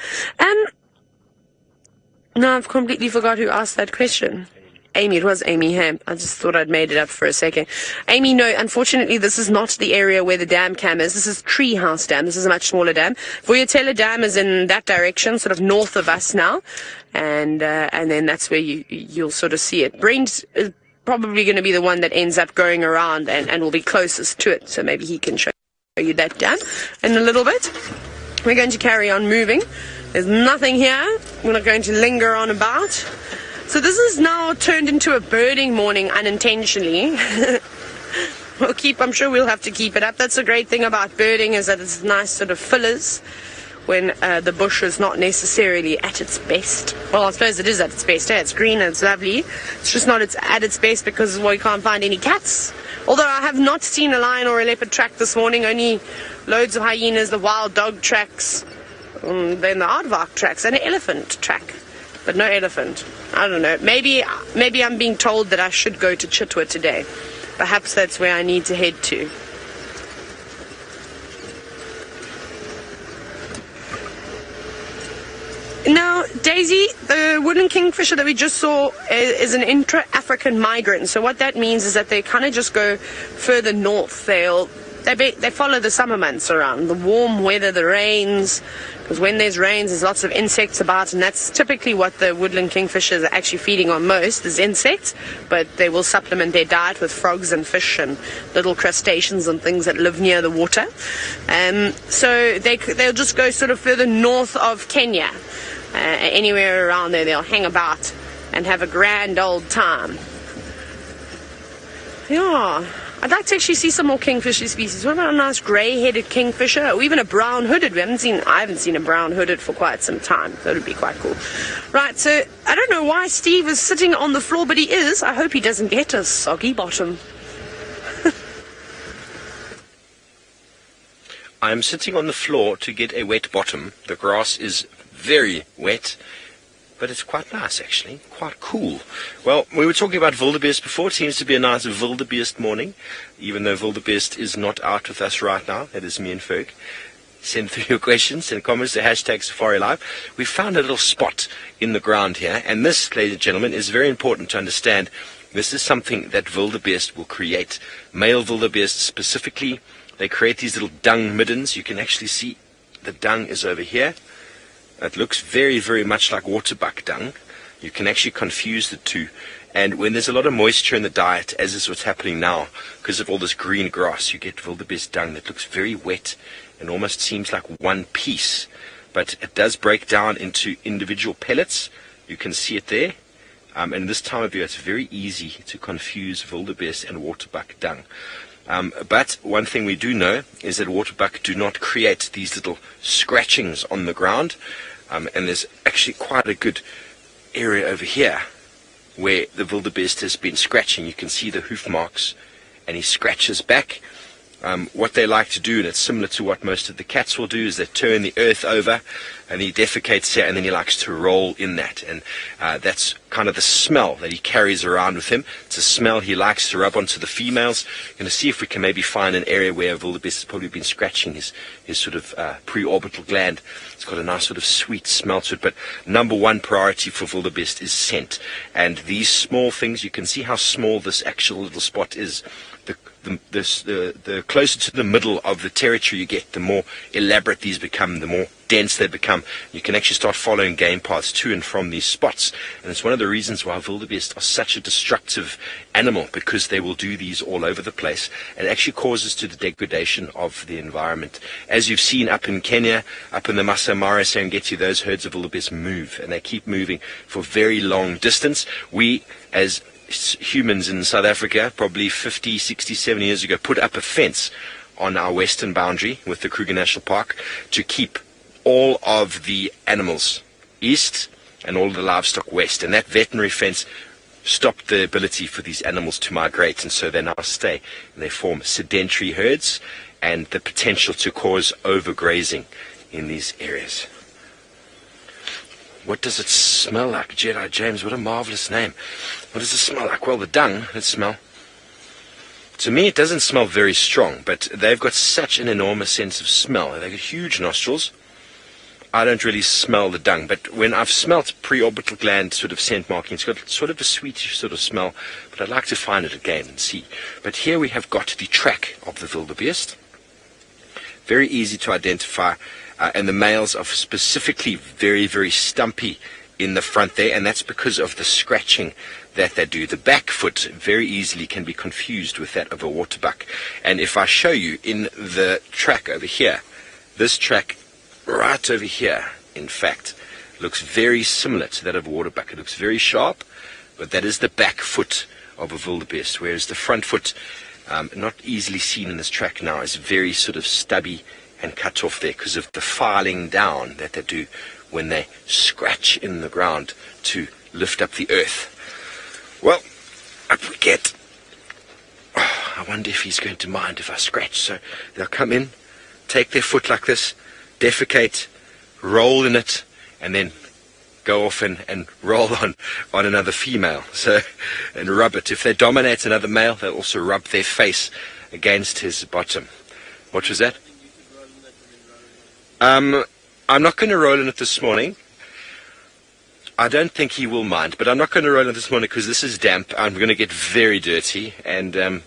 No, I've completely forgot who asked that question. Amy, it was Amy Ham. I just thought I'd made it up for a second. Amy, no, unfortunately, this is not the area where the dam cam is. This is Treehouse Dam. This is a much smaller dam. Vuyatela Dam is in that direction, sort of north of us now. And then that's where you'll sort of see it. Brent is probably going to be the one that ends up going around and will be closest to it. So maybe he can show you that dam in a little bit. We're going to carry on moving. There's nothing here. We're not going to linger on about. So this is now turned into a birding morning unintentionally. I'm sure we'll have to keep it up. That's the great thing about birding, is that it's nice sort of fillers when the bush is not necessarily at its best. Well, I suppose it is at its best. It's green and it's lovely. It's just not at its best because we can't find any cats. Although I have not seen a lion or a leopard track this morning, only loads of hyenas, the wild dog tracks, then the aardvark tracks and an elephant track. but no elephant. I don't know. Maybe I'm being told that I should go to Chitwa today. Perhaps that's where I need to head to. Now, Daisy, the woodland kingfisher that we just saw is an intra-African migrant. So what that means is that they kind of just go further north. They follow the summer months around, the warm weather, the rains, because when there's rains, there's lots of insects about, and that's typically what the woodland kingfishers are actually feeding on most, is insects, but they will supplement their diet with frogs and fish and little crustaceans and things that live near the water. So they'll just go sort of further north of Kenya. Anywhere around there, they'll hang about and have a grand old time. Yeah, I'd like to actually see some more kingfisher species. What about a nice grey-headed kingfisher, or even a brown-hooded? I haven't seen a brown-hooded for quite some time. That would be quite cool. Right, so I don't know why Steve is sitting on the floor, but he is. I hope he doesn't get a soggy bottom. I'm sitting on the floor to get a wet bottom. The grass is very wet, but it's quite nice actually, quite cool. Well, we were talking about wildebeest before. It seems to be a nice wildebeest morning, even though wildebeest is not out with us right now. That is me and Ferg. Send through your questions and comments to hashtag Safari Live. We found a little spot in the ground here, and this, ladies and gentlemen, is very important to understand. This is something that wildebeest will create. Male wildebeest specifically, they create these little dung middens. You can actually see the dung is over here. It looks very, very much like waterbuck dung. You can actually confuse the two. And when there's a lot of moisture in the diet, as is what's happening now, because of all this green grass, you get wildebeest dung that looks very wet and almost seems like one piece. But it does break down into individual pellets. You can see it there. And this time of year, it's very easy to confuse wildebeest and waterbuck dung. But one thing we do know is that waterbuck do not create these little scratchings on the ground. And there's actually quite a good area over here where the wildebeest has been scratching. You can see the hoof marks, and he scratches back. What they like to do, and it's similar to what most of the cats will do, is they turn the earth over, and he defecates here, and then he likes to roll in that. And that's kind of the smell that he carries around with him. It's a smell he likes to rub onto the females. We're going to see if we can maybe find an area where a wildebeest has probably been scratching his sort of pre-orbital gland. It's got a nice sort of sweet smell to it. But number one priority for wildebeest is scent. And these small things, you can see how small this actual little spot is. The closer to the middle of the territory you get, the more elaborate these become, the more dense they become. You can actually start following game paths to and from these spots. And it's one of the reasons why wildebeest are such a destructive animal, because they will do these all over the place. And it actually causes to the degradation of the environment. As you've seen up in Kenya, up in the Masai Mara, Serengeti, those herds of wildebeest move, and they keep moving for very long distance. We, as humans in South Africa, probably 50, 60, 70 years ago, put up a fence on our western boundary with the Kruger National Park to keep all of the animals east and all of the livestock west. And that veterinary fence stopped the ability for these animals to migrate, and so they now stay. And they form sedentary herds, and the potential to cause overgrazing in these areas. What does it smell like, Jedi James? What a marvelous name. What does it smell like? Well, the dung, let's smell. To me, it doesn't smell very strong, but they've got such an enormous sense of smell. They've got huge nostrils. I don't really smell the dung, but when I've smelt pre-orbital gland sort of scent marking, it's got sort of a sweetish sort of smell, but I'd like to find it again and see. But here we have got the track of the wildebeest. Very easy to identify. And the males are specifically very, very stumpy in the front there, and that's because of the scratching that they do. The back foot very easily can be confused with that of a waterbuck. And if I show you in the track over here, this track right over here, in fact, looks very similar to that of a waterbuck. It looks very sharp, but that is the back foot of a wildebeest, whereas the front foot, not easily seen in this track now, is very sort of stubby and cut off there because of the filing down that they do when they scratch in the ground to lift up the earth. Well, up we get. Oh, I wonder if he's going to mind if I scratch. So they'll come in, take their foot like this, defecate, roll in it, and then go off and roll on another female, so, and rub it. If they dominate another male, they'll also rub their face against his bottom. What was that? I'm not going to roll in it this morning. I don't think he will mind, but I'm not going to roll in it this morning because this is damp. I'm going to get very dirty, and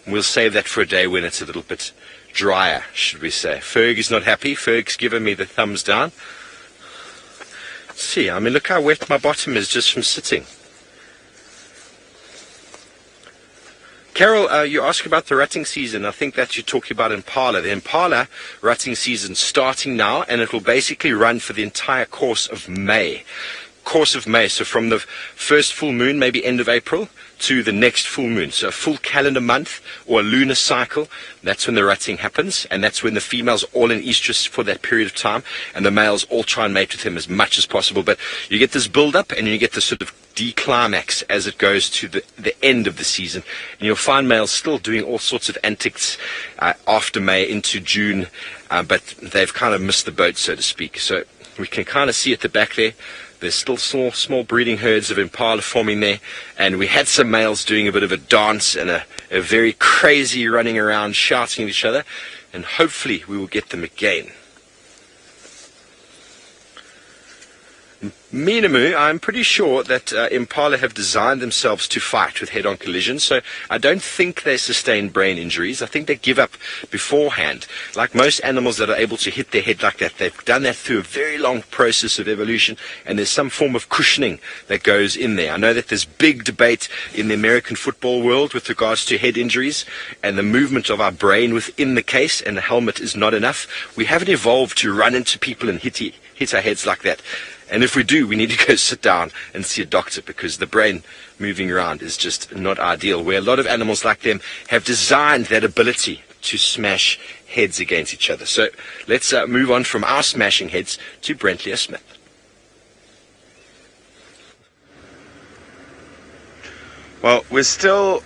we'll save that for a day when it's a little bit drier, should we say. Ferg is not happy. Ferg's given me the thumbs down. See, I mean, look how wet my bottom is just from sitting. Carol, you asked about the rutting season. I think that you're talking about Impala. The Impala rutting season starting now, and it will basically run for the entire course of May. So from the first full moon, maybe end of April, to the next full moon. So a full calendar month or a lunar cycle, that's when the rutting happens, and that's when the females are all in estrus for that period of time, and the males all try and mate with him as much as possible. But you get this build-up, and you get this sort of declimax as it goes to the end of the season. And you'll find males still doing all sorts of antics after May into June, but they've kind of missed the boat, so to speak. So we can kind of see at the back there, there's still small breeding herds of impala forming there, and we had some males doing a bit of a dance and a very crazy running around shouting at each other, and hopefully we will get them again. Minamu, I'm pretty sure that impala have designed themselves to fight with head-on collisions, so I don't think they sustain brain injuries. I think they give up beforehand. Like most animals that are able to hit their head like that, they've done that through a very long process of evolution, and there's some form of cushioning that goes in there. I know that there's big debate in the American football world with regards to head injuries and the movement of our brain within the case, and the helmet is not enough. We haven't evolved to run into people and hit our heads like that. And if we do, we need to go sit down and see a doctor, because the brain moving around is just not ideal, where a lot of animals like them have designed that ability to smash heads against each other. So let's move on from our smashing heads to Brentlier Smith. Well, we're still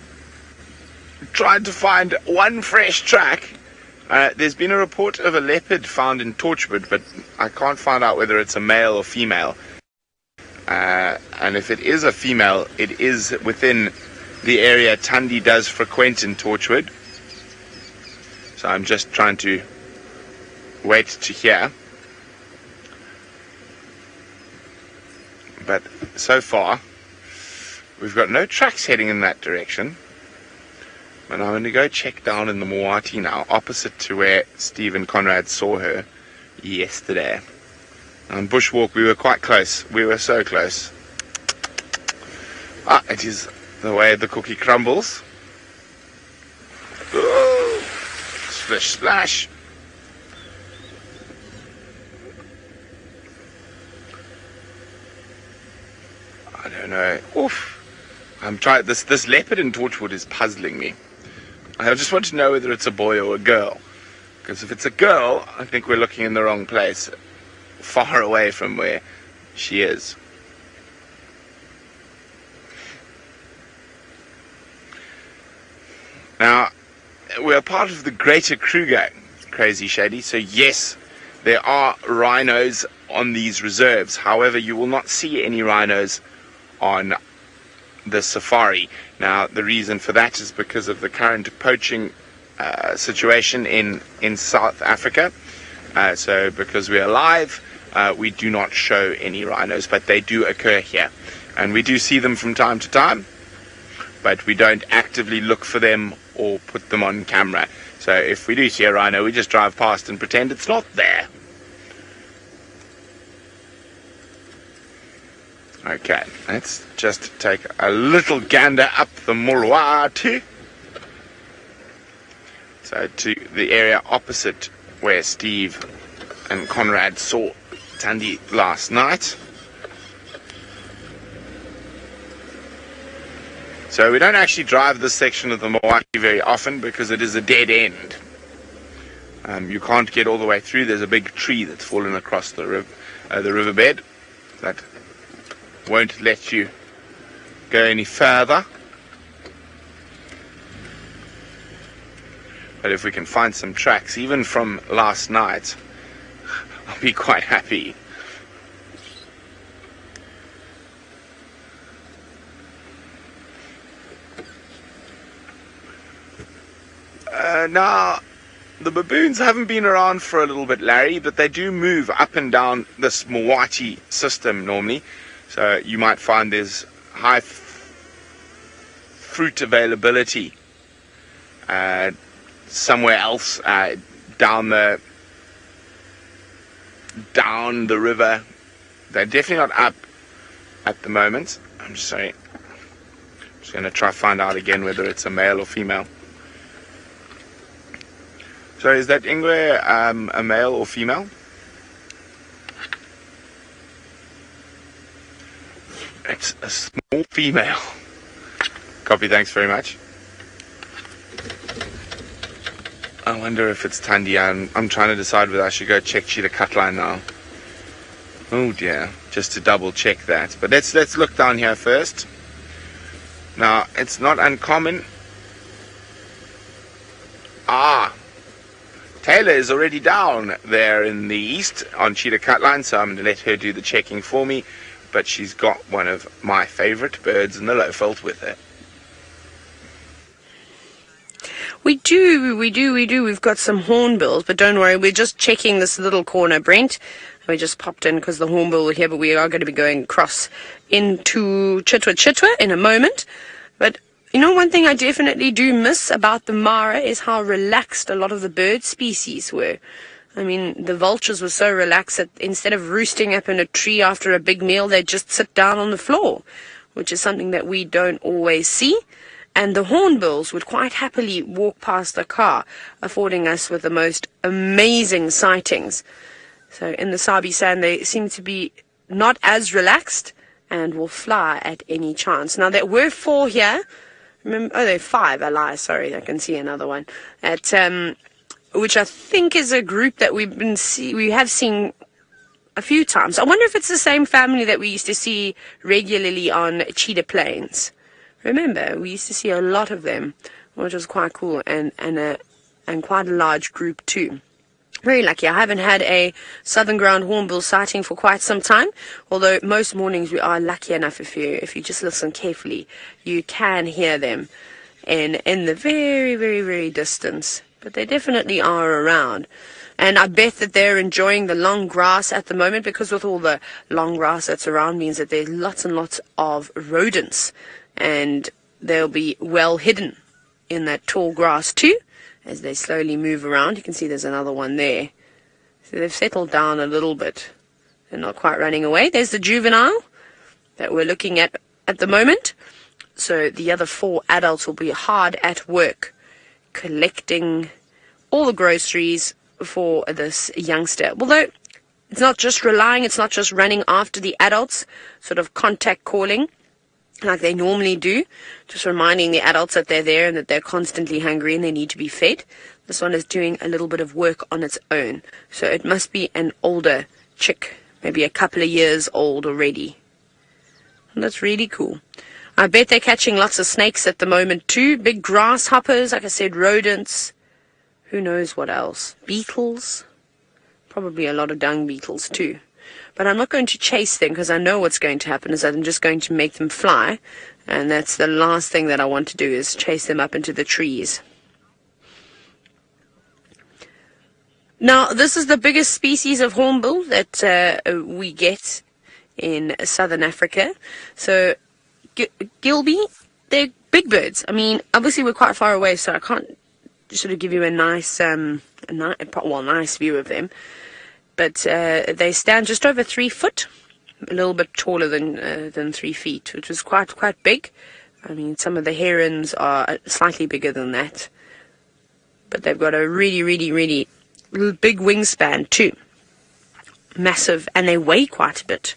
trying to find one fresh track. There's been a report of a leopard found in Torchwood, but I can't find out whether it's a male or female. And if it is a female, it is within the area Tandy does frequent in Torchwood. So I'm just trying to wait to hear. But so far, we've got no tracks heading in that direction. And I'm going to go check down in the Moati now, opposite to where Steve and Conrad saw her yesterday. On Bushwalk, we were quite close. We were so close. It is the way the cookie crumbles. Ooh, splish splash. I don't know. Oof. I'm trying. This leopard in Torchwood is puzzling me. I just want to know whether it's a boy or a girl. Because if it's a girl, I think we're looking in the wrong place. Far away from where she is. Now, we're part of the greater Kruger, Crazy Shady. So yes, there are rhinos on these reserves. However, you will not see any rhinos on the safari. Now, the reason for that is because of the current poaching situation in South Africa. So because we are live, we do not show any rhinos, but they do occur here. And we do see them from time to time, but we don't actively look for them or put them on camera. So if we do see a rhino, we just drive past and pretend it's not there. Okay, let's just take a little gander up the Moati. So to the area opposite where Steve and Conrad saw Tandy last night. So we don't actually drive this section of the Moati very often because it is a dead end. You can't get all the way through. There's a big tree that's fallen across the riverbed that won't let you go any further. But if we can find some tracks, even from last night, I'll be quite happy. Now, the baboons haven't been around for a little bit, Larry, but they do move up and down this Mwati system normally. So you might find there's high fruit availability somewhere else down the river. They're definitely not up at the moment. I'm just going to try find out again whether it's a male or female. So is that Ingwe a male or female? It's a small female. Copy, thanks very much. I wonder if it's Tandia. I'm trying to decide whether I should go check Cheetah Cutline now. Oh dear, just to double check that. But let's look down here first. Now, it's not uncommon. Taylor is already down there in the east on Cheetah Cutline, so I'm going to let her do the checking for me. But she's got one of my favorite birds in the lowveld with her. We do. We've got some hornbills, but don't worry, we're just checking this little corner, Brent. We just popped in because the hornbill were here, but we are going to be going across into Chitwa in a moment. But you know, one thing I definitely do miss about the Mara is how relaxed a lot of the bird species were. I mean, the vultures were so relaxed that instead of roosting up in a tree after a big meal, they'd just sit down on the floor, which is something that we don't always see. And the hornbills would quite happily walk past the car, affording us with the most amazing sightings. So in the Sabi Sand, they seem to be not as relaxed and will fly at any chance. Now, there were 4 here. Remember, there are 5, I lie, sorry, I can see another one. At which I think is a group that we have seen a few times. I wonder if it's the same family that we used to see regularly on Cheetah Plains. Remember, we used to see a lot of them, which was quite cool, and quite a large group too. Very lucky. I haven't had a southern ground hornbill sighting for quite some time, although most mornings we are lucky enough, if you just listen carefully, you can hear them in the very, very, very distance. But they definitely are around. And I bet that they're enjoying the long grass at the moment, because with all the long grass that's around means that there's lots and lots of rodents, and they'll be well hidden in that tall grass too as they slowly move around. You can see there's another one there. So they've settled down a little bit. They're not quite running away. There's the juvenile that we're looking at the moment. So the other 4 adults will be hard at work collecting all the groceries for this youngster. Although it's not just running after the adults, sort of contact calling like they normally do, just reminding the adults that they're there and that they're constantly hungry and they need to be fed. This one is doing a little bit of work on its own. So it must be an older chick, maybe a couple of years old already. And that's really cool. I bet they're catching lots of snakes at the moment too. Big grasshoppers, like I said, rodents. Who knows what else? Beetles. Probably a lot of dung beetles too. But I'm not going to chase them, because I know what's going to happen is that I'm just going to make them fly. And that's the last thing that I want to do, is chase them up into the trees. Now, this is the biggest species of hornbill that we get in southern Africa. So, Gilby, they're big birds. I mean, obviously we're quite far away, so I can't sort of give you a nice view of them. But they stand just over 3 foot, a little bit taller than 3 feet, which is quite big. I mean, some of the herons are slightly bigger than that. But they've got a really, really, really big wingspan too. Massive, and they weigh quite a bit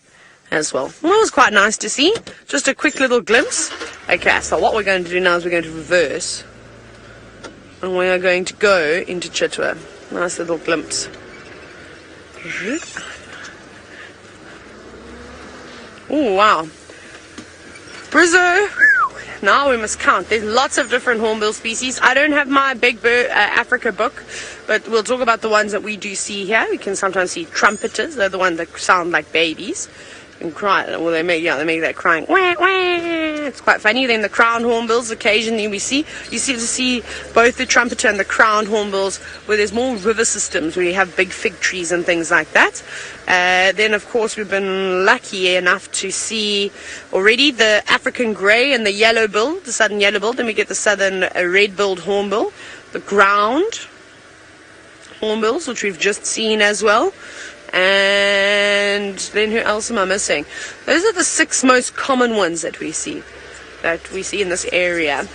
as well. Well, that was quite nice to see. Just a quick little glimpse. Okay, so what we're going to do now is we're going to reverse. And we are going to go into Chitwa. Nice little glimpse. Oh, wow. Brizzo. Now we must count. There's lots of different hornbill species. I don't have my Big Bird Africa book, but we'll talk about the ones that we do see here. We can sometimes see trumpeters. They're the ones that sound like babies. and cry. Well, they make that crying. Wah, wah. It's quite funny. Then the crown hornbills, occasionally you see to see both the trumpeter and the crown hornbills, where there's more river systems where you have big fig trees and things like that. Then of course we've been lucky enough to see already the African grey and the yellow-billed, the southern yellow-billed. Then we get the southern red-billed hornbill, the ground hornbills, which we've just seen as well. And then who else am I missing? Those are the 6 most common ones that we see in this area.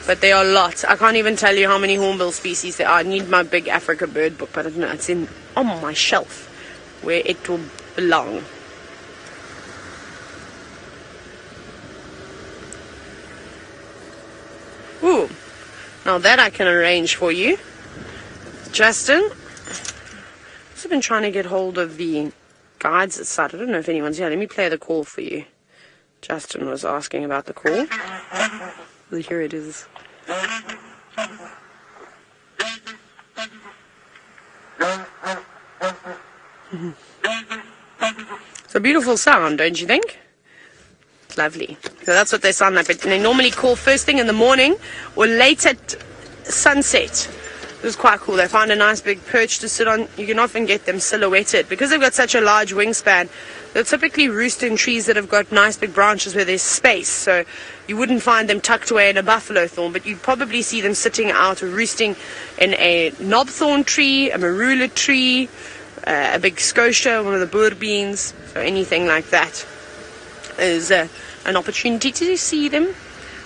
But there are lots. I can't even tell you how many hornbill species there are. I need my big Africa bird book, but I don't know. It's on my shelf where it will belong. Ooh, now that I can arrange for you. Justin, I've been trying to get hold of the guides side. I don't know if anyone's here. Let me play the call for you. Justin was asking about the call. Well, here it is. It's a beautiful sound, don't you think? It's lovely. So that's what they sound like. But they normally call first thing in the morning or late at sunset. It was quite cool. They find a nice big perch to sit on. You can often get them silhouetted. Because they've got such a large wingspan, they'll typically roost in trees that have got nice big branches where there's space. So you wouldn't find them tucked away in a buffalo thorn, but you'd probably see them sitting out or roosting in a knobthorn tree, a marula tree, a big scotia, one of the boer beans, so anything like that is an opportunity to see them.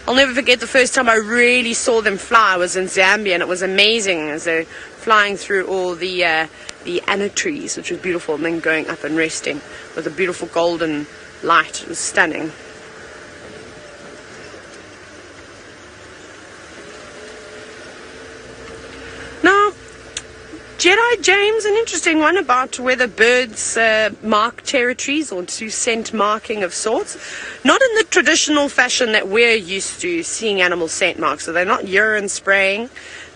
I'll never forget the first time I really saw them fly. I was in Zambia, and it was amazing as they're flying through all the anna trees, which was beautiful, and then going up and resting with a beautiful golden light. It was stunning. Now, Jedi James, an interesting one about whether birds mark territories or do scent marking of sorts. Not in the traditional fashion that we're used to seeing animals scent marks. So they're not urine spraying.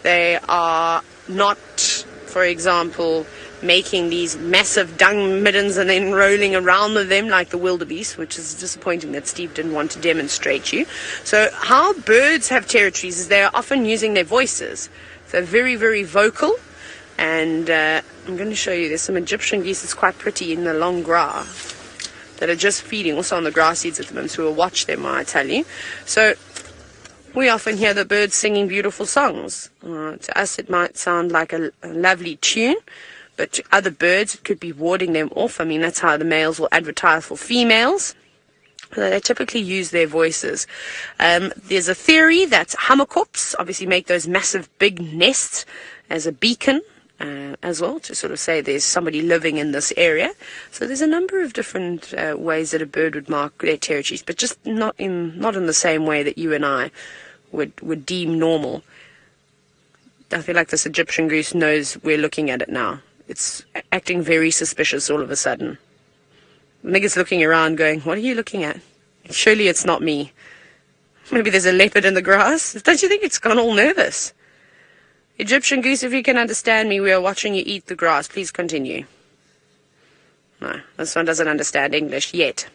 They are not, for example, making these massive dung middens and then rolling around with them like the wildebeest, which is disappointing that Steve didn't want to demonstrate you. So how birds have territories is they are often using their voices. So very, very vocal. And I'm going to show you, there's some Egyptian geese that's quite pretty in the long grass that are just feeding also on the grass seeds at the moment, so we'll watch them while I tell you. So we often hear the birds singing beautiful songs. To us it might sound like a lovely tune, but to other birds it could be warding them off. I mean, that's how the males will advertise for females. They typically use their voices. There's a theory that hammerkops obviously make those massive big nests as a beacon as well, to sort of say there's somebody living in this area. So there's a number of different ways that a bird would mark their territories, but just not in the same way that you and I would deem normal. I feel like this Egyptian goose knows we're looking at it now. It's acting very suspicious all of a sudden. I think it's looking around going, what are you looking at? Surely it's not me. Maybe there's a leopard in the grass. Don't you think it's gone all nervous? Egyptian goose, if you can understand me, we are watching you eat the grass. Please continue. No, this one doesn't understand English yet.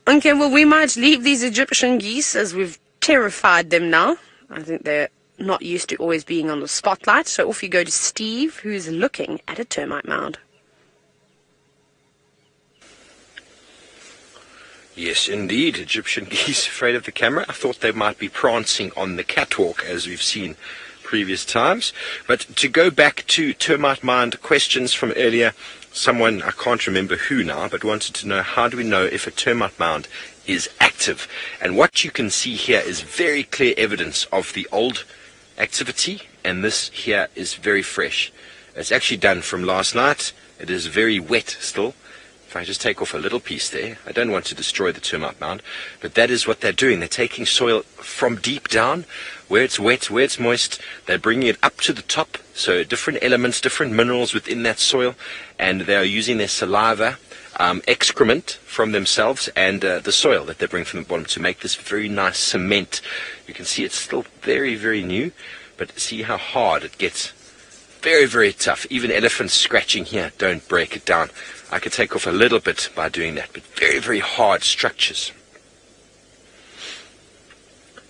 Okay, well, we might leave these Egyptian geese as we've terrified them now. I think they're not used to always being on the spotlight. So off you go to Steve, who's looking at a termite mound. Yes, indeed, Egyptian geese afraid of the camera. I thought they might be prancing on the catwalk, as we've seen previous times. But to go back to Termite Mound questions from earlier, someone, I can't remember who now, but wanted to know, how do we know if a termite mound is active? And what you can see here is very clear evidence of the old activity, and this here is very fresh. It's actually done from last night. It is very wet still. If I just take off a little piece there, I don't want to destroy the termite mound, but that is what they're doing. They're taking soil from deep down, where it's wet, where it's moist. They're bringing it up to the top, so different elements, different minerals within that soil, and they are using their saliva, excrement from themselves, and the soil that they bring from the bottom to make this very nice cement. You can see it's still very, very new, but see how hard it gets very, very tough. Even elephants scratching here don't break it down. I could take off a little bit by doing that, but very, very hard structures.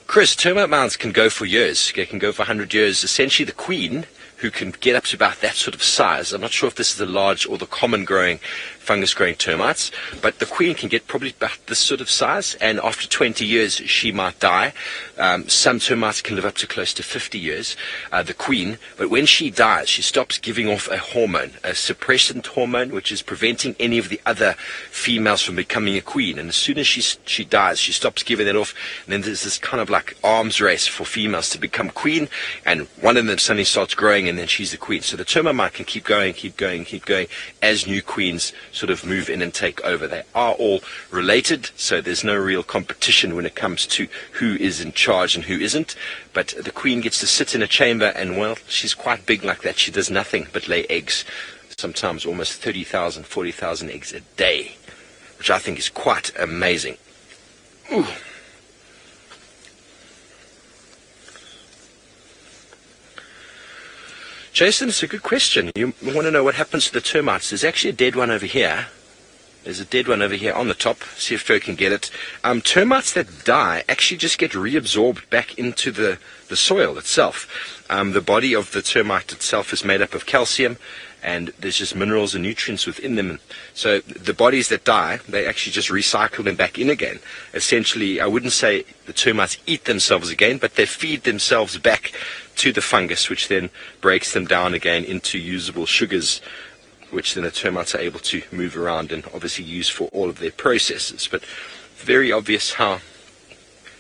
Chris, termite mounds can go for years. They can go for 100 years. Essentially, the queen, who can get up to about that sort of size. I'm not sure if this is the large or the common growing fungus growing termites, but the queen can get probably about this sort of size, and after 20 years she might die. Some termites can live up to close to 50 years, the queen, but when she dies she stops giving off a hormone, a suppressant hormone, which is preventing any of the other females from becoming a queen, and as soon as she dies she stops giving that off, and then there's this kind of like arms race for females to become queen, and one of them suddenly starts growing and then she's the queen. So the termite can keep going as new queens sort of move in and take over. They are all related, so there's no real competition when it comes to who is in charge and who isn't. But the queen gets to sit in a chamber, and well, she's quite big like that. She does nothing but lay eggs, sometimes almost 30,000, 40,000 eggs a day, which I think is quite amazing. Ooh. Jason, it's a good question. You want to know what happens to the termites. There's actually a dead one over here. There's a dead one over here on the top. See if Joe can get it. Termites that die actually just get reabsorbed back into the soil itself. The body of the termite itself is made up of calcium, and there's just minerals and nutrients within them. So the bodies that die, they actually just recycle them back in again. Essentially, I wouldn't say the termites eat themselves again, but they feed themselves back to the fungus, which then breaks them down again into usable sugars, which then the termites are able to move around and obviously use for all of their processes. But very obvious how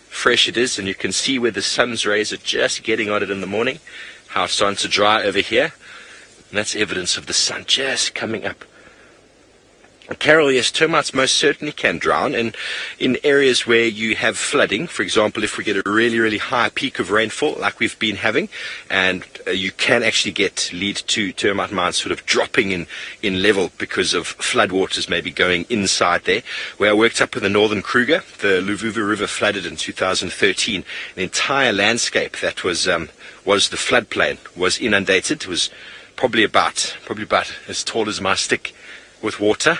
fresh it is, and you can see where the sun's rays are just getting on it in the morning, how it's starting to dry over here, and that's evidence of the sun just coming up. Carol, yes, termites most certainly can drown, and in areas where you have flooding, for example, if we get a really, really high peak of rainfall like we've been having, and you can actually lead to termite mounds sort of dropping in level because of floodwaters maybe going inside there. Where I worked up in the northern Kruger, the Luvuva River flooded in 2013. The entire landscape that was the floodplain was inundated. It was probably about as tall as my stick with water.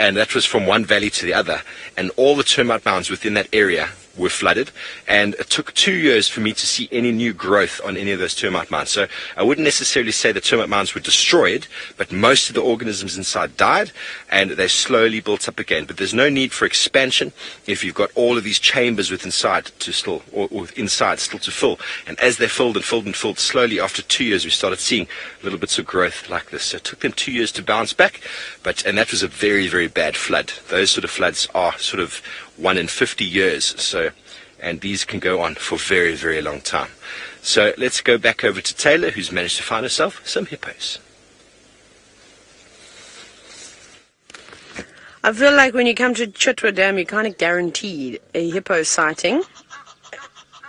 And that was from one valley to the other, and all the termite mounds within that area were flooded, and it took 2 years for me to see any new growth on any of those termite mounds. So I wouldn't necessarily say the termite mounds were destroyed, but most of the organisms inside died, and they slowly built up again. But there's no need for expansion if you've got all of these chambers with inside to still to fill. And as they filled and filled and filled, slowly after 2 years we started seeing little bits of growth like this. So it took them 2 years to bounce back, and that was a very, very bad flood. Those sort of floods are sort of 1 in 50 years, so, and these can go on for very, very long time. So let's go back over to Taylor, who's managed to find herself some hippos. I feel like when you come to Chitwa Dam, you're kind of guaranteed a hippo sighting.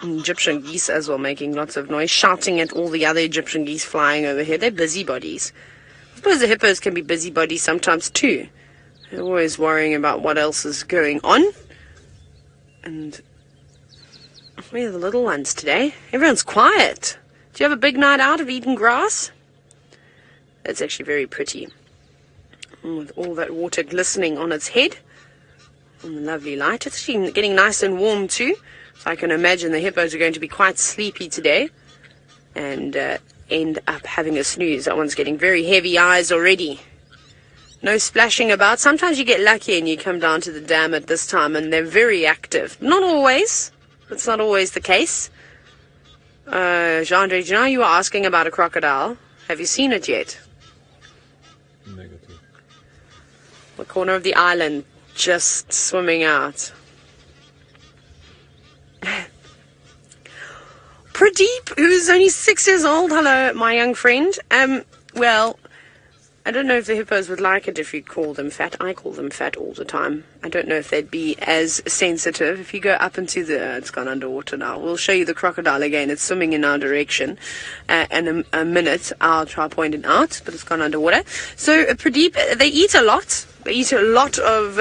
And Egyptian geese as well, making lots of noise, shouting at all the other Egyptian geese flying over here. They're busybodies. I suppose the hippos can be busybodies sometimes too. They're always worrying about what else is going on. And where are the little ones today? Everyone's quiet. Do you have a big night out of eating grass? It's actually very pretty. And with all that water glistening on its head. And the lovely light. It's actually getting nice and warm too. So I can imagine the hippos are going to be quite sleepy today. And end up having a snooze. That one's getting very heavy eyes already. No splashing about. Sometimes you get lucky and you come down to the dam at this time and they're very active. Not always. It's not always the case. Jean-Andre, do you know you were asking about a crocodile? Have you seen it yet? Negative. The corner of the island, just swimming out. Pradeep, who's only 6 years old. Hello, my young friend. Well, I don't know if the hippos would like it if you call them fat. I call them fat all the time. I don't know if they'd be as sensitive. If you go up into it's gone underwater now. We'll show you the crocodile again. It's swimming in our direction. In a minute, I'll try to point it out, but it's gone underwater. So, Pradeep, they eat a lot. They eat a lot of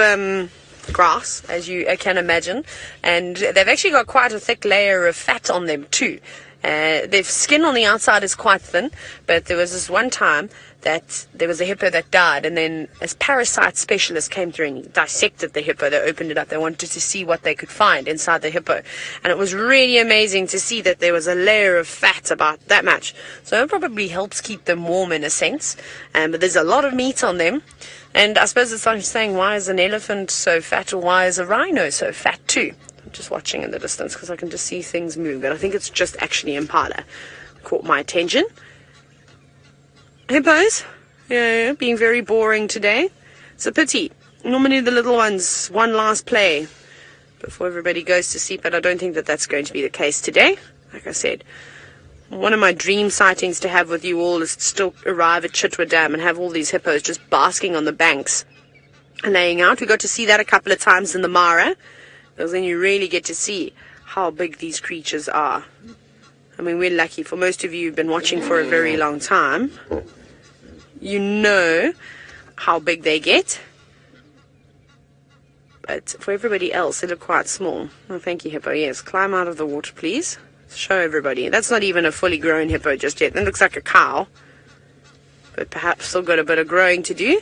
grass, as you can imagine. And they've actually got quite a thick layer of fat on them too. Their skin on the outside is quite thin, but there was this one time that there was a hippo that died, and then as parasite specialists came through and dissected the hippo, they opened it up. They wanted to see what they could find inside the hippo, and it was really amazing to see that there was a layer of fat about that much. So it probably helps keep them warm in a sense, but there's a lot of meat on them. And I suppose it's like saying, why is an elephant so fat, or why is a rhino so fat too? I'm just watching in the distance because I can just see things move, but I think it's just actually impala caught my attention. Hippos, yeah, being very boring today. It's a pity. Normally the little ones, one last play before everybody goes to sleep, but I don't think that that's going to be the case today. Like I said, one of my dream sightings to have with you all is to still arrive at Chitwa Dam and have all these hippos just basking on the banks and laying out. We got to see that a couple of times in the Mara, because then you really get to see how big these creatures are. I mean, we're lucky. For most of you who've been watching for a very long time, you know how big they get. But for everybody else, they look quite small. Oh, thank you, hippo. Yes, climb out of the water, please. Show everybody. That's not even a fully grown hippo just yet. That looks like a cow, but perhaps still got a bit of growing to do.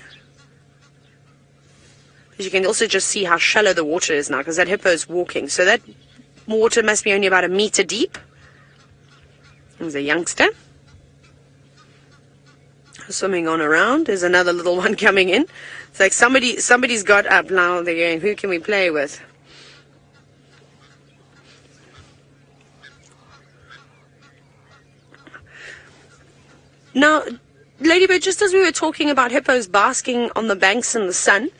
As you can also just see how shallow the water is now, because that hippo is walking. So that water must be only about a meter deep. There's a youngster swimming on around. There's another little one coming in. It's like somebody's got up now. They're going, who can we play with? Now, Ladybird, just as we were talking about hippos basking on the banks in the sun,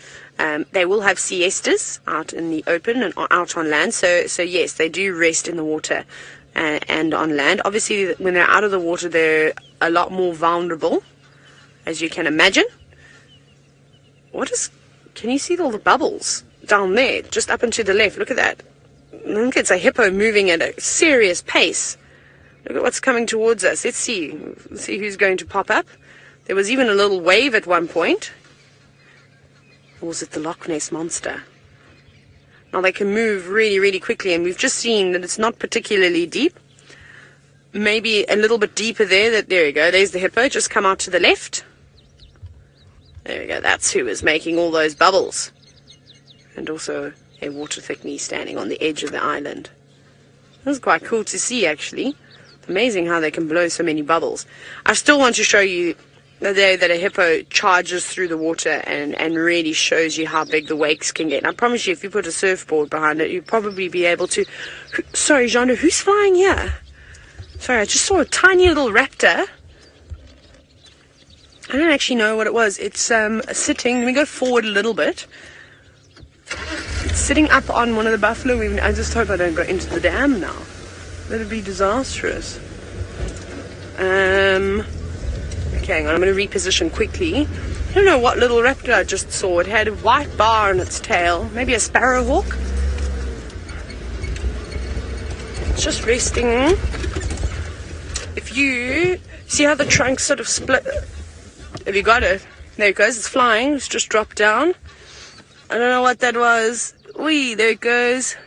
they will have siestas out in the open and out on land. So yes, they do rest in the water and on land. Obviously, when they're out of the water, they're a lot more vulnerable, as you can imagine. Can you see all the bubbles down there, just up and to the left? Look at that. I think it's a hippo moving at a serious pace. Look at what's coming towards us. Let's see who's going to pop up. There was even a little wave at one point. Or was it the Loch Ness Monster? Now they can move really, really quickly, and we've just seen that it's not particularly deep. Maybe a little bit deeper there. There we go. There's the hippo. Just come out to the left. There we go. That's who is making all those bubbles. And also a water thickney standing on the edge of the island. That's quite cool to see, actually. Amazing how they can blow so many bubbles. I still want to show you the day that a hippo charges through the water and really shows you how big the wakes can get. And I promise you, if you put a surfboard behind it, you'd probably be able to... Sorry, Jean, who's flying here? Sorry, I just saw a tiny little raptor. I don't actually know what it was. It's sitting... Let me go forward a little bit. It's sitting up on one of the buffalo. I just hope I don't go into the dam now. That would be disastrous. Okay, hang on, I'm going to reposition quickly. I don't know what little raptor I just saw. It had a white bar on its tail. Maybe a sparrowhawk. It's just resting. If you see how the trunk sort of split. Have you got it? There it goes. It's flying. It's just dropped down. I don't know what that was. Whee, there it goes.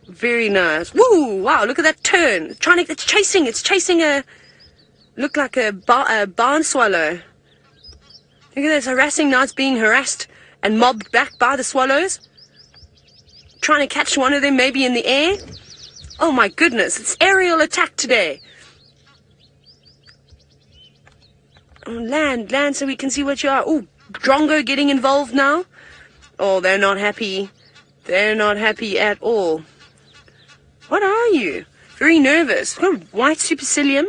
Very nice. Woo! Wow! Look at that turn. It's chasing a. Look like a barn swallow. Look at that. It's harassing. Now it's being harassed and mobbed back by the swallows. Trying to catch one of them, maybe in the air. Oh my goodness! It's aerial attack today. Oh, land, so we can see what you are. Oh, Drongo getting involved now. Oh, they're not happy. They're not happy at all. What are you? Very nervous. Oh, white supercilium.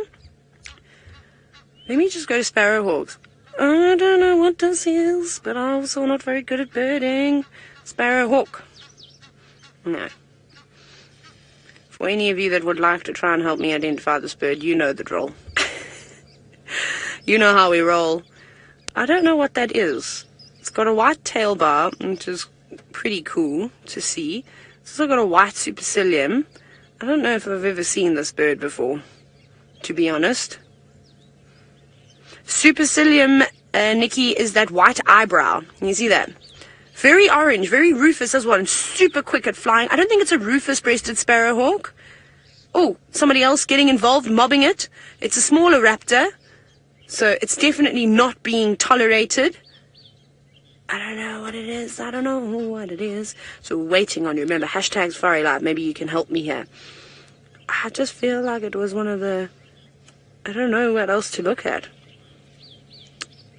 Let me just go to sparrowhawks. I don't know what this is, but I'm also not very good at birding. Sparrowhawk. No. For any of you that would like to try and help me identify this bird, you know the drill. You know how we roll. I don't know what that is. It's got a white tail bar, which is pretty cool to see. It's also got a white supercilium. I don't know if I've ever seen this bird before, to be honest. Supercilium, Nikki, is that white eyebrow. Can you see that? Very orange, very rufous as well, and super quick at flying. I don't think it's a rufous-breasted sparrowhawk. Oh, somebody else getting involved, mobbing it. It's a smaller raptor, so it's definitely not being tolerated. I don't know what it is. I don't know what it is. So we're waiting on you. Remember, hashtag Safari Live. Maybe you can help me here. I just feel like it was one of the... I don't know what else to look at.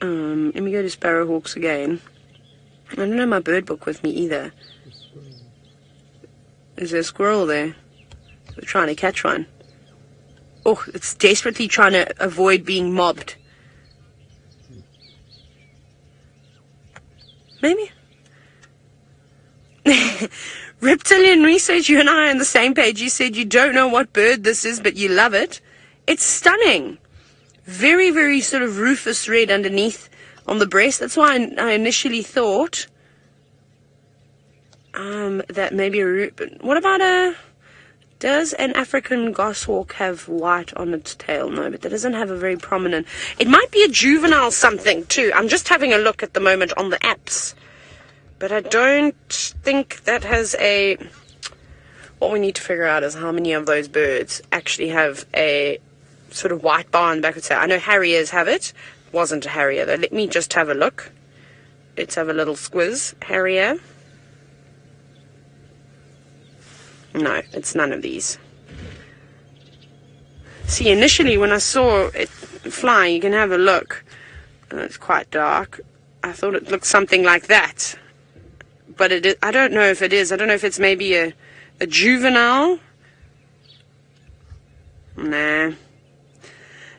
Let me go to Sparrowhawks again. I don't have my bird book with me either. Is there a squirrel there? We're trying to catch one. Oh, it's desperately trying to avoid being mobbed. Maybe. Reptilian Research, you and I are on the same page. You said you don't know what bird this is, but you love it. It's stunning. Very, very sort of rufous red underneath on the breast. That's why I initially thought that maybe a... What about a... Does an African goshawk have white on its tail? No, but that doesn't have a very prominent... It might be a juvenile something too. I'm just having a look at the moment on the apps. But I don't think that has a... What we need to figure out is how many of those birds actually have a sort of white bar on the back of the tail. I know harriers have it. Wasn't a harrier though. Let me just have a look. Let's have a little squiz. Harrier. No, it's none of these. See, initially when I saw it flying, you can have a look. It's quite dark. I thought it looked something like that. But it is, I don't know if it is. I don't know if it's maybe a juvenile. Nah.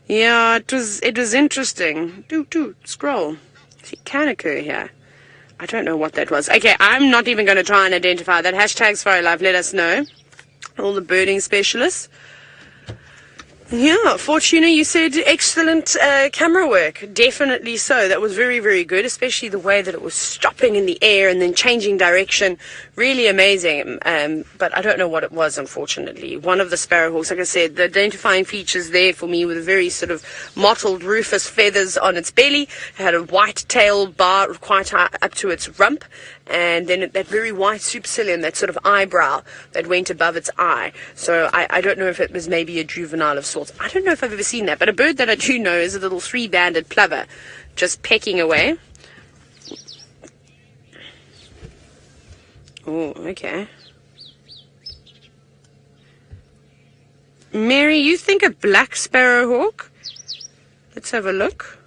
Yeah, it was interesting. Do scroll. See, can occur here. I don't know what that was. Okay, I'm not even going to try and identify that. Hashtag Safari Live, let us know. All the birding specialists. Yeah, Fortuna, you said excellent camera work. Definitely so. That was very, very good, especially the way that it was stopping in the air and then changing direction. Really amazing. But I don't know what it was, unfortunately. One of the sparrowhawks, like I said, the identifying features there for me were the very sort of mottled rufous feathers on its belly. It had a white tail bar quite high up to its rump. And then that very white supercilium, that sort of eyebrow that went above its eye. So I don't know if it was maybe a juvenile of sorts. I don't know if I've ever seen that. But a bird that I do know is a little three-banded plover, just pecking away. Oh, okay. Mary, you think a black sparrowhawk? Let's have a look.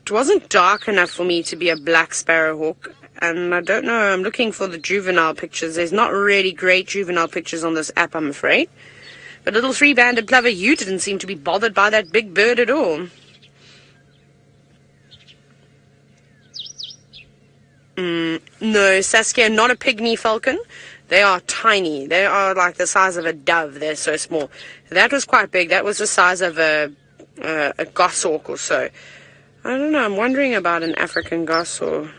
It wasn't dark enough for me to be a black sparrowhawk. And I don't know, I'm looking for the juvenile pictures. There's not really great juvenile pictures on this app, I'm afraid. But little three-banded plover, you didn't seem to be bothered by that big bird at all. No, Saskia, not a pygmy falcon. They are tiny. They are like the size of a dove. They're so small. That was quite big. That was the size of a goshawk or so. I don't know, I'm wondering about an African goshawk.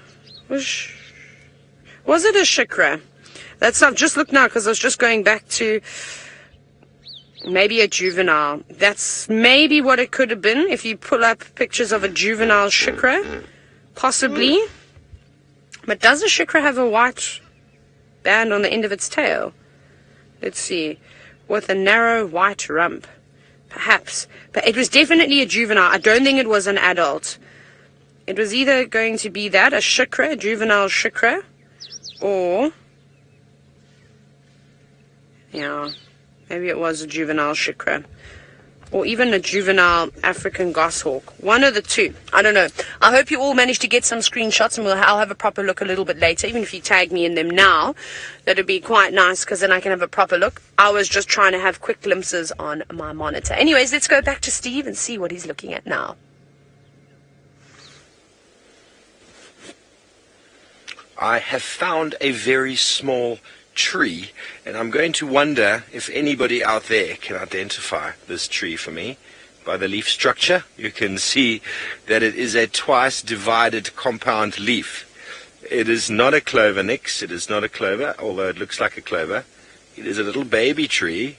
Was it a shikra? I've just looked now because I was just going back to maybe a juvenile. That's maybe what it could have been if you pull up pictures of a juvenile shikra. Possibly. But does a shikra have a white band on the end of its tail? Let's see. With a narrow white rump. Perhaps. But it was definitely a juvenile. I don't think it was an adult. It was either going to be that, a shikra, a juvenile shikra, or, yeah, maybe it was a juvenile shikra, or even a juvenile African goshawk. One of the two. I don't know. I hope you all managed to get some screenshots, and I'll have a proper look a little bit later. Even if you tag me in them now, that'd be quite nice, because then I can have a proper look. I was just trying to have quick glimpses on my monitor. Anyways, let's go back to Steve and see what he's looking at now. I have found a very small tree, and I'm going to wonder if anybody out there can identify this tree for me. By the leaf structure, you can see that it is a twice divided compound leaf. It is not a clover, Nix. It is not a clover, although it looks like a clover. It is a little baby tree.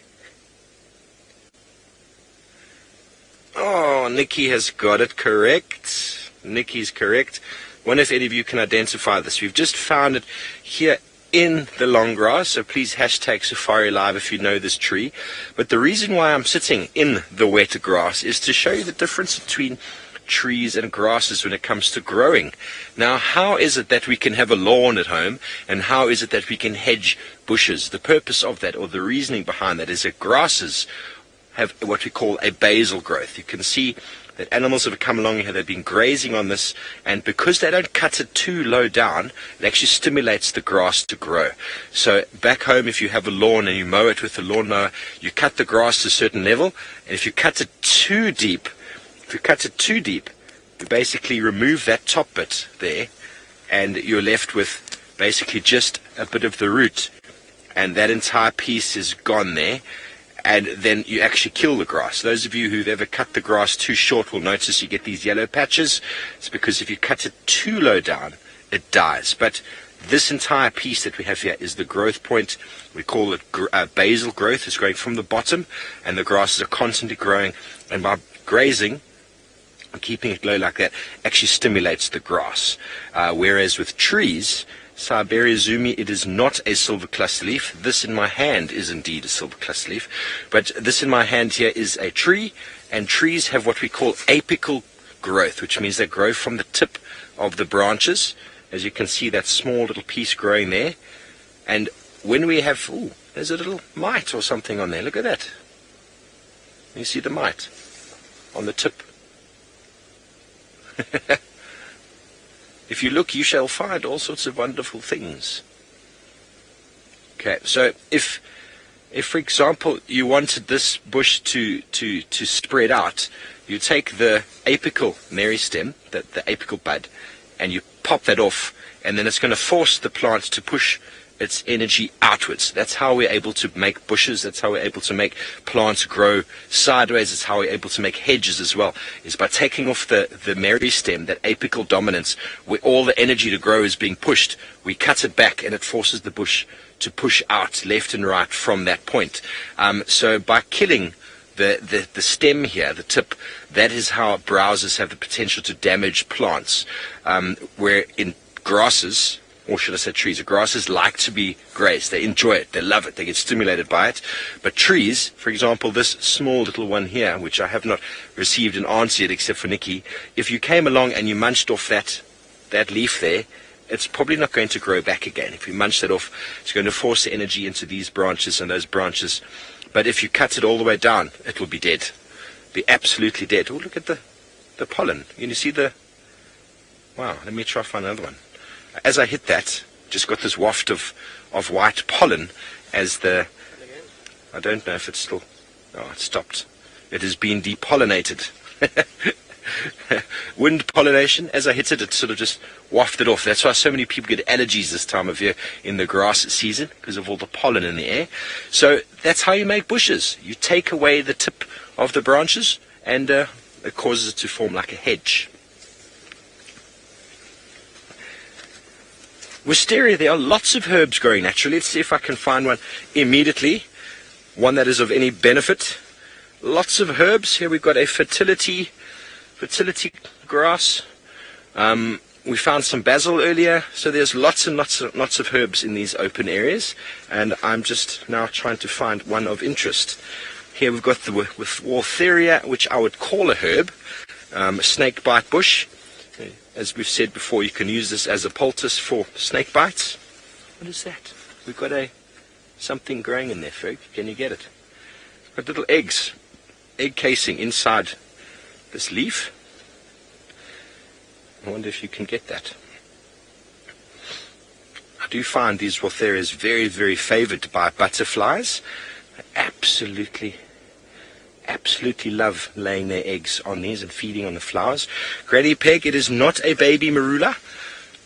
Oh, Nikki has got it correct. Nikki's correct. Wonder if any of you can identify this. We've just found it here in the long grass, so please hashtag Safari Live if you know this tree. But the reason why I'm sitting in the wet grass is to show you the difference between trees and grasses when it comes to growing. Now, how is it that we can have a lawn at home, and how is it that we can hedge bushes? The purpose of that, or the reasoning behind that, is that grasses have what we call a basal growth. You can see that animals have come along here, they've been grazing on this, and because they don't cut it too low down, it actually stimulates the grass to grow. So back home, if you have a lawn and you mow it with a lawnmower, you cut the grass to a certain level, and if you cut it too deep, you basically remove that top bit there, and you're left with basically just a bit of the root, and that entire piece is gone there. And then you actually kill the grass. Those of you who've ever cut the grass too short will notice you get these yellow patches. It's because if you cut it too low down, it dies. But this entire piece that we have here is the growth point. We call it basal growth. It's growing from the bottom, and the grasses are constantly growing. And by grazing and keeping it low like that, actually stimulates the grass. Whereas with trees, Siberia zumi, it is not a silver cluster leaf. This in my hand is indeed a silver cluster leaf. But this in my hand here is a tree, and trees have what we call apical growth, which means they grow from the tip of the branches. As you can see, that small little piece growing there. And when we have, there's a little mite or something on there. Look at that. You see the mite on the tip. If you look, you shall find all sorts of wonderful things. Okay, so if for example you wanted this bush to spread out, you take the apical meristem, the apical bud, and you pop that off, and then it's going to force the plant to push its energy outwards. That's how we're able to make bushes. That's how we're able to make plants grow sideways. It's how we're able to make hedges as well, is by taking off the meristem, that apical dominance, where all the energy to grow is being pushed. We cut it back, and it forces the bush to push out left and right from that point. So by killing the stem here, the tip, that is how browsers have the potential to damage plants. Where in grasses, or should I say trees, grasses like to be grazed. They enjoy it, they love it, they get stimulated by it. But trees, for example, this small little one here, which I have not received an answer yet except for Nikki, if you came along and you munched off that leaf there, it's probably not going to grow back again. If you munch that off, it's going to force the energy into these branches and those branches. But if you cut it all the way down, it will be dead. Be absolutely dead. Oh, look at the pollen. You see the... Wow, let me try to find another one. As I hit that, just got this waft of white pollen as the... I don't know if it's still... Oh, it stopped. It has been depollinated. Wind pollination. As I hit it, it sort of just wafted off. That's why so many people get allergies this time of year in the grass season, because of all the pollen in the air. So that's how you make bushes. You take away the tip of the branches, and it causes it to form like a hedge. Wisteria, there are lots of herbs growing naturally. Let's see if I can find one immediately, one that is of any benefit. Lots of herbs. Here we've got a fertility grass. We found some basil earlier, so there's lots and lots of herbs in these open areas, and I'm just now trying to find one of interest. Here we've got the Watheria, which I would call a herb, snakebite bush. As we've said before, you can use this as a poultice for snake bites. What is that? We've got something growing in there, Ferg. Can you get it? It's got little eggs, egg casing inside this leaf. I wonder if you can get that. I do find these Watherias very, very favored by butterflies. I absolutely love laying their eggs on these and feeding on the flowers. Granny Peg, it is not a baby marula.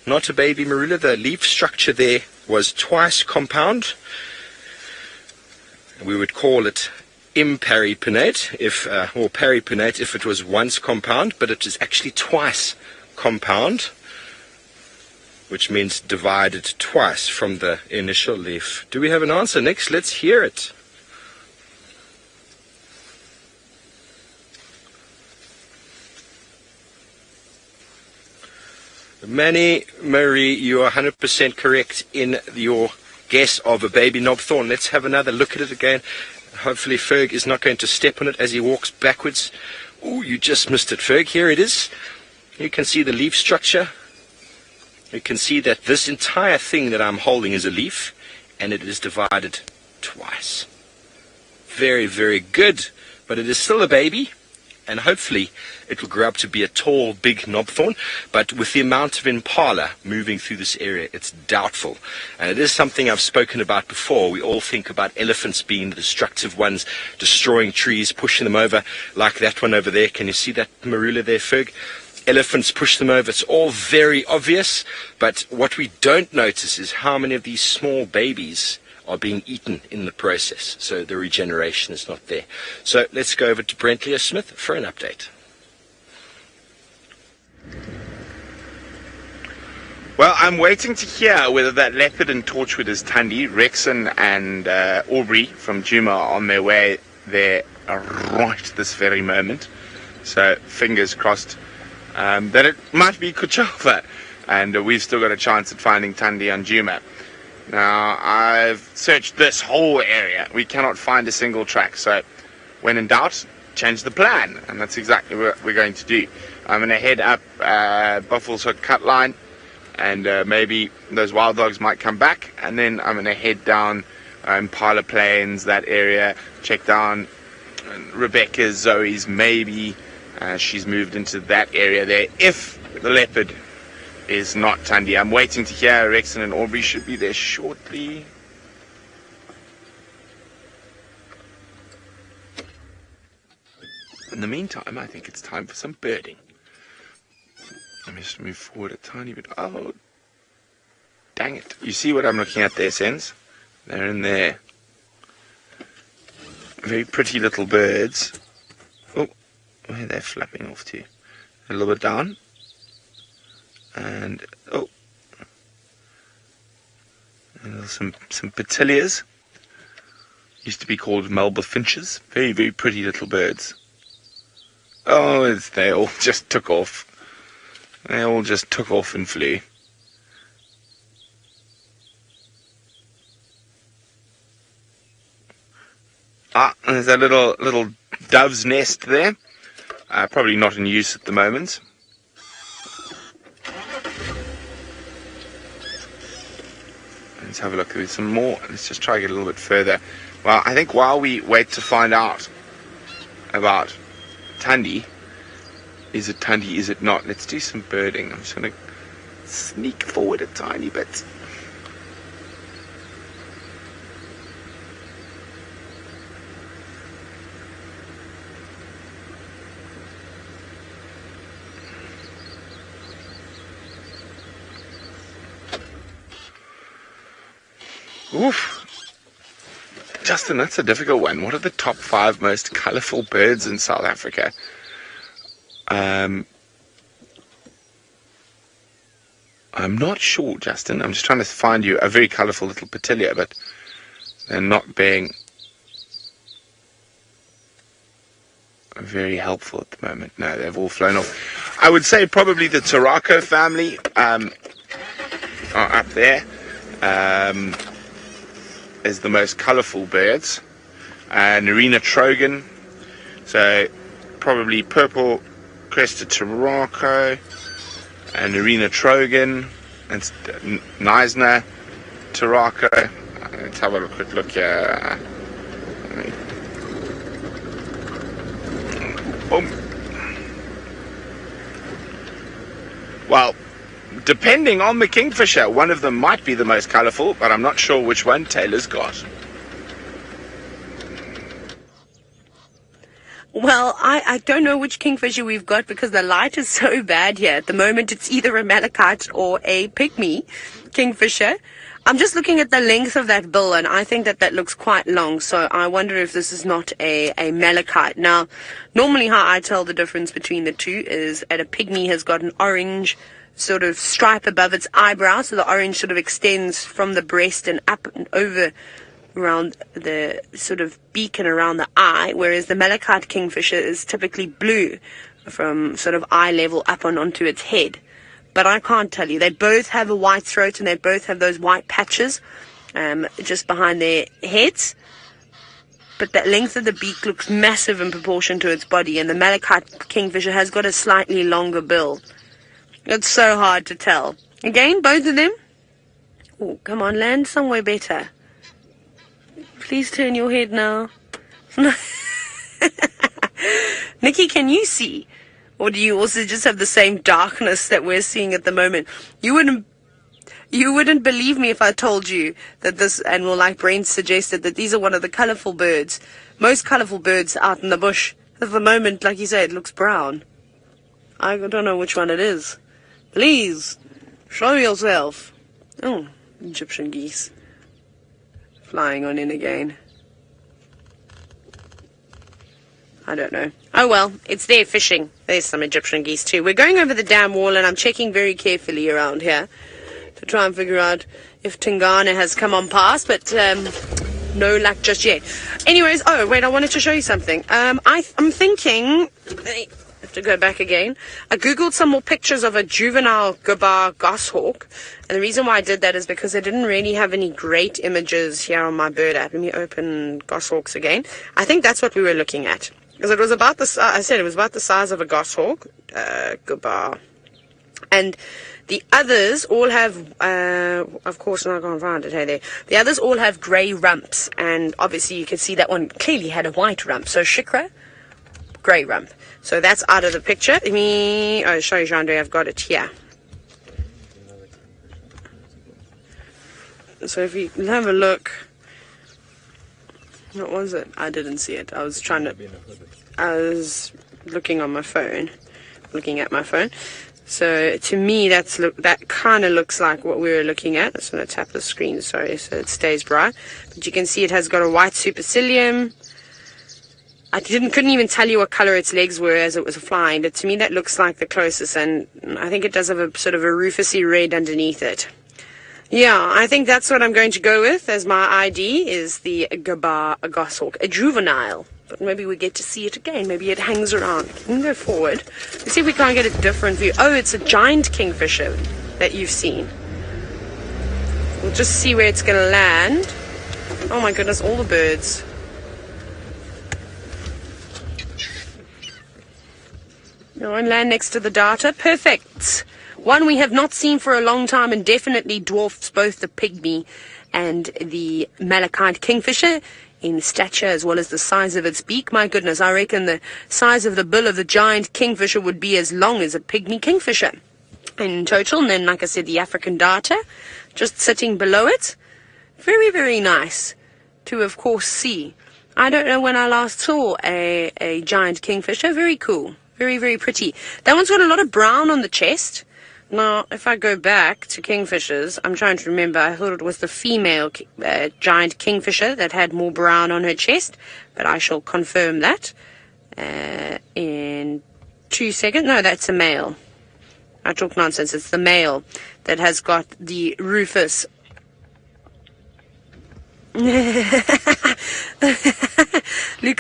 Not a baby marula. The leaf structure there was twice compound. We would call it imparipinnate, or paripinnate if it was once compound, but it is actually twice compound, which means divided twice from the initial leaf. Do we have an answer? Next, let's hear it. Manny Marie, you are 100% correct in your guess of a baby knobthorn. Let's have another look at it again. Hopefully Ferg is not going to step on it as he walks backwards. Oh, you just missed it, Ferg. Here it is. You can see the leaf structure. You can see that this entire thing that I'm holding is a leaf, and it is divided twice. Very, very good. But it is still a baby, and hopefully it will grow up to be a tall, big knobthorn. But with the amount of impala moving through this area, it's doubtful. And it is something I've spoken about before. We all think about elephants being the destructive ones, destroying trees, pushing them over, like that one over there. Can you see that marula there, Ferg? Elephants push them over. It's all very obvious. But what we don't notice is how many of these small babies are being eaten in the process. So the regeneration is not there. So let's go over to Brent Leo Smith for an update. Well, I'm waiting to hear whether that leopard and torchwood is Tundi. Rexon and Aubrey from Djuma are on their way there right this very moment. So fingers crossed that it might be Kuchava, and we've still got a chance at finding Tundi on Djuma. Now, I've searched this whole area. We cannot find a single track. So, when in doubt, change the plan. And that's exactly what we're going to do. I'm going to head up Buffalo's Hook cut line. And maybe those wild dogs might come back. And then I'm going to head down Impala Plains, that area. Check down Rebecca's, Zoe's, maybe. She's moved into that area there. If the leopard is not Tundi. I'm waiting to hear. Rexon and Aubrey should be there shortly. In the meantime, I think it's time for some birding. Let me just move forward a tiny bit. Oh, dang it. You see what I'm looking at there, Sens? They're in there. Very pretty little birds. Oh, where are they flapping off to? A little bit down. And oh, and some petilias. Used to be called Melba finches. Very, very pretty little birds. Oh, they all just took off. They all just took off and flew. Ah, there's a little dove's nest there. Probably not in use at the moment. Let's have a look. There's some more. Let's just try to get a little bit further. Well, I think while we wait to find out about Tundi, is it Tundi, is it not? Let's do some birding. I'm just going to sneak forward a tiny bit. Oof. Justin, that's a difficult one. What are the top 5 most colourful birds in South Africa? I'm not sure, Justin. I'm just trying to find you a very colourful little petilia, but they're not being very helpful at the moment. No, they've all flown off. I would say probably the Taraco family are up there. Is the most colourful birds. Narina Trogan, so probably purple crested Taraco, and Narina Trogan, and Neisner Taraco. Let's have a quick look here. Boom. Well, depending on the kingfisher, one of them might be the most colourful, but I'm not sure which one Taylor's got. Well, I don't know which kingfisher we've got because the light is so bad here. At the moment, it's either a malachite or a pygmy kingfisher. I'm just looking at the length of that bill, and I think that looks quite long, so I wonder if this is not a malachite. Now, normally how I tell the difference between the two is that a pygmy has got an orange sort of stripe above its eyebrow, so the orange sort of extends from the breast and up and over around the sort of beak and around the eye, whereas the malachite kingfisher is typically blue from sort of eye level up and onto its head. but I can't tell you. They both have a white throat and they both have those white patches just behind their heads. But the length of the beak looks massive in proportion to its body, and the Malachite kingfisher has got a slightly longer bill. It's so hard to tell. Again, both of them. Oh, come on, land somewhere better. Please turn your head now. Nikki, can you see? Or do you also just have the same darkness that we're seeing at the moment? You wouldn't believe me if I told you that this animal, like Brent suggested, that these are one of the colourful birds, most colourful birds out in the bush. At the moment, like you say, it looks brown. I don't know which one it is. Please, show yourself. Oh, Egyptian geese. Flying on in again. I don't know. Oh well, it's there fishing. There's some Egyptian geese too. We're going over the dam wall and I'm checking very carefully around here to try and figure out if Tingana has come on past, but no luck just yet. Anyways, oh wait, I wanted to show you something. I'm thinking, I have to go back again. I googled some more pictures of a juvenile Gabar goshawk, and the reason why I did that is because I didn't really have any great images here on my bird app. Let me open goshawks again. I think that's what we were looking at. Because it was about the, I said it was about the size of a goshawk, Gabar. And the others all have, of course, no, I can't find it, hey there. The others all have grey rumps, and obviously you can see that one clearly had a white rump. So Shikra, grey rump. So that's out of the picture. Let me, oh, show you, Jean-Andre, I've got it here. So if you have a look, what was it? I didn't see it. I was looking on my phone, looking at my phone. So to me, that kind of looks like what we were looking at. I'm just going to tap the screen, sorry, so it stays bright. But you can see it has got a white supercilium. I couldn't even tell you what color its legs were as it was flying, but to me that looks like the closest, and I think it does have a sort of a rufusy red underneath it. Yeah, I think that's what I'm going to go with as my ID, is the Gabar goshawk, a juvenile. But maybe we get to see it again. Maybe it hangs around. We can go forward. Let's see if we can't get a different view. Oh, it's a giant kingfisher that you've seen. We'll just see where it's going to land. Oh my goodness, all the birds. No, and land next to the data. Perfect. One we have not seen for a long time and definitely dwarfs both the pygmy and the Malachite kingfisher in stature as well as the size of its beak. My goodness, I reckon the size of the bill of the giant kingfisher would be as long as a pygmy kingfisher in total. And then, like I said, the African darter just sitting below it. Very, very nice to, of course, see. I don't know when I last saw a giant kingfisher. Very cool. Very, very pretty. That one's got a lot of brown on the chest. Now, if I go back to kingfishers, I'm trying to remember, I thought it was the female giant kingfisher that had more brown on her chest, but I shall confirm that in 2 seconds. No, that's a male. I talk nonsense. It's the male that has got the rufous. Luke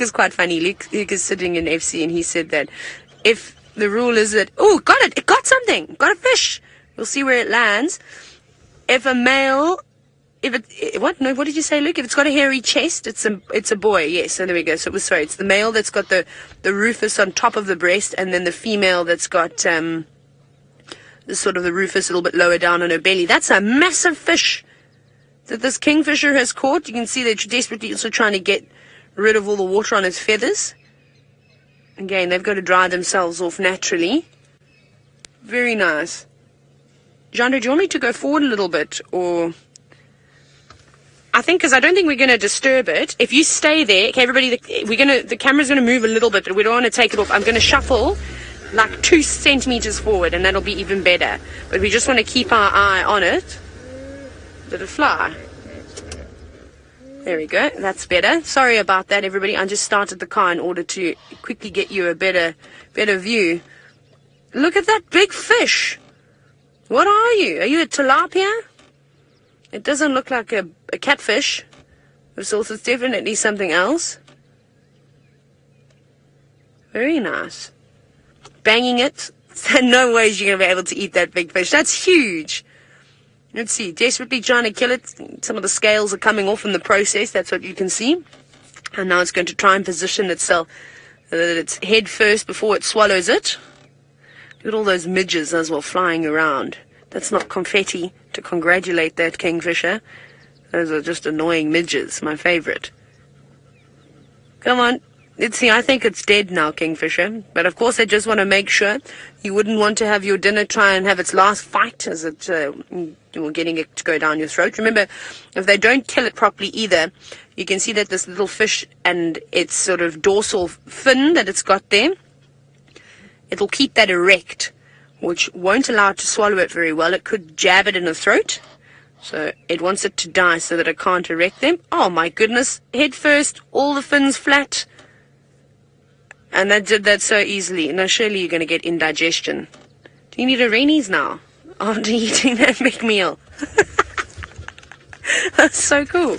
is quite funny. Luke is sitting in FC and he said that if the rule is that, oh, got it, it got something, got a fish. We'll see where it lands. If a male, what did you say, Luke? If it's got a hairy chest, it's a boy. Yes, so there we go. So it's the male that's got the rufous on top of the breast, and then the female that's got the sort of the rufous a little bit lower down on her belly. That's a massive fish that this kingfisher has caught. You can see they're desperately also trying to get rid of all the water on its feathers. Again, they've got to dry themselves off naturally. Very nice. Jean-Andre, do you want me to go forward a little bit? Or I think, because I don't think we're going to disturb it. If you stay there, okay, everybody, the camera's going to move a little bit, but we don't want to take it off. I'm going to shuffle like 2 centimeters forward, and that'll be even better. But we just want to keep our eye on it. Did it fly? There we go. That's better. Sorry about that, everybody. I just started the car in order to quickly get you a better view. Look at that big fish. What are you? Are you a tilapia? It doesn't look like a catfish. It's definitely something else. Very nice. Banging it So no way you're going to be able to eat that big fish. That's huge. Let's see. Desperately trying to kill it. Some of the scales are coming off in the process. That's what you can see. And now it's going to try and position itself so that it's head first before it swallows it. Look at all those midges as well flying around. That's not confetti to congratulate that kingfisher. Those are just annoying midges, my favorite. Come on. Let's see, I think it's dead now, kingfisher. But of course, I just want to make sure. You wouldn't want to have your dinner try and have its last fight as it, you're getting it to go down your throat. Remember, if they don't kill it properly either, you can see that this little fish and its sort of dorsal fin that it's got there, it'll keep that erect, which won't allow it to swallow it very well. It could jab it in the throat. So it wants it to die so that it can't erect them. Oh my goodness, head first, all the fins flat. And that did that so easily. Now surely you're going to get indigestion. Do you need a Rainies now after eating that big meal? That's so cool.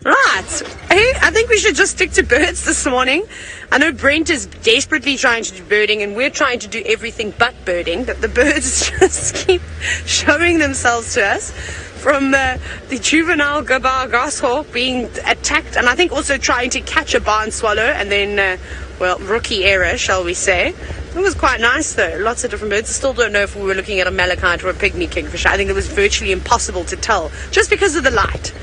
Right. Hey, I think we should just stick to birds this morning. I know Brent is desperately trying to do birding, and we're trying to do everything but birding, but the birds just keep showing themselves to us. From the juvenile Gabar goshawk being attacked, and I think also trying to catch a barn swallow, and then, well, rookie error, shall we say. It was quite nice, though. Lots of different birds. I still don't know if we were looking at a malachite or a pygmy kingfisher. I think it was virtually impossible to tell, just because of the light,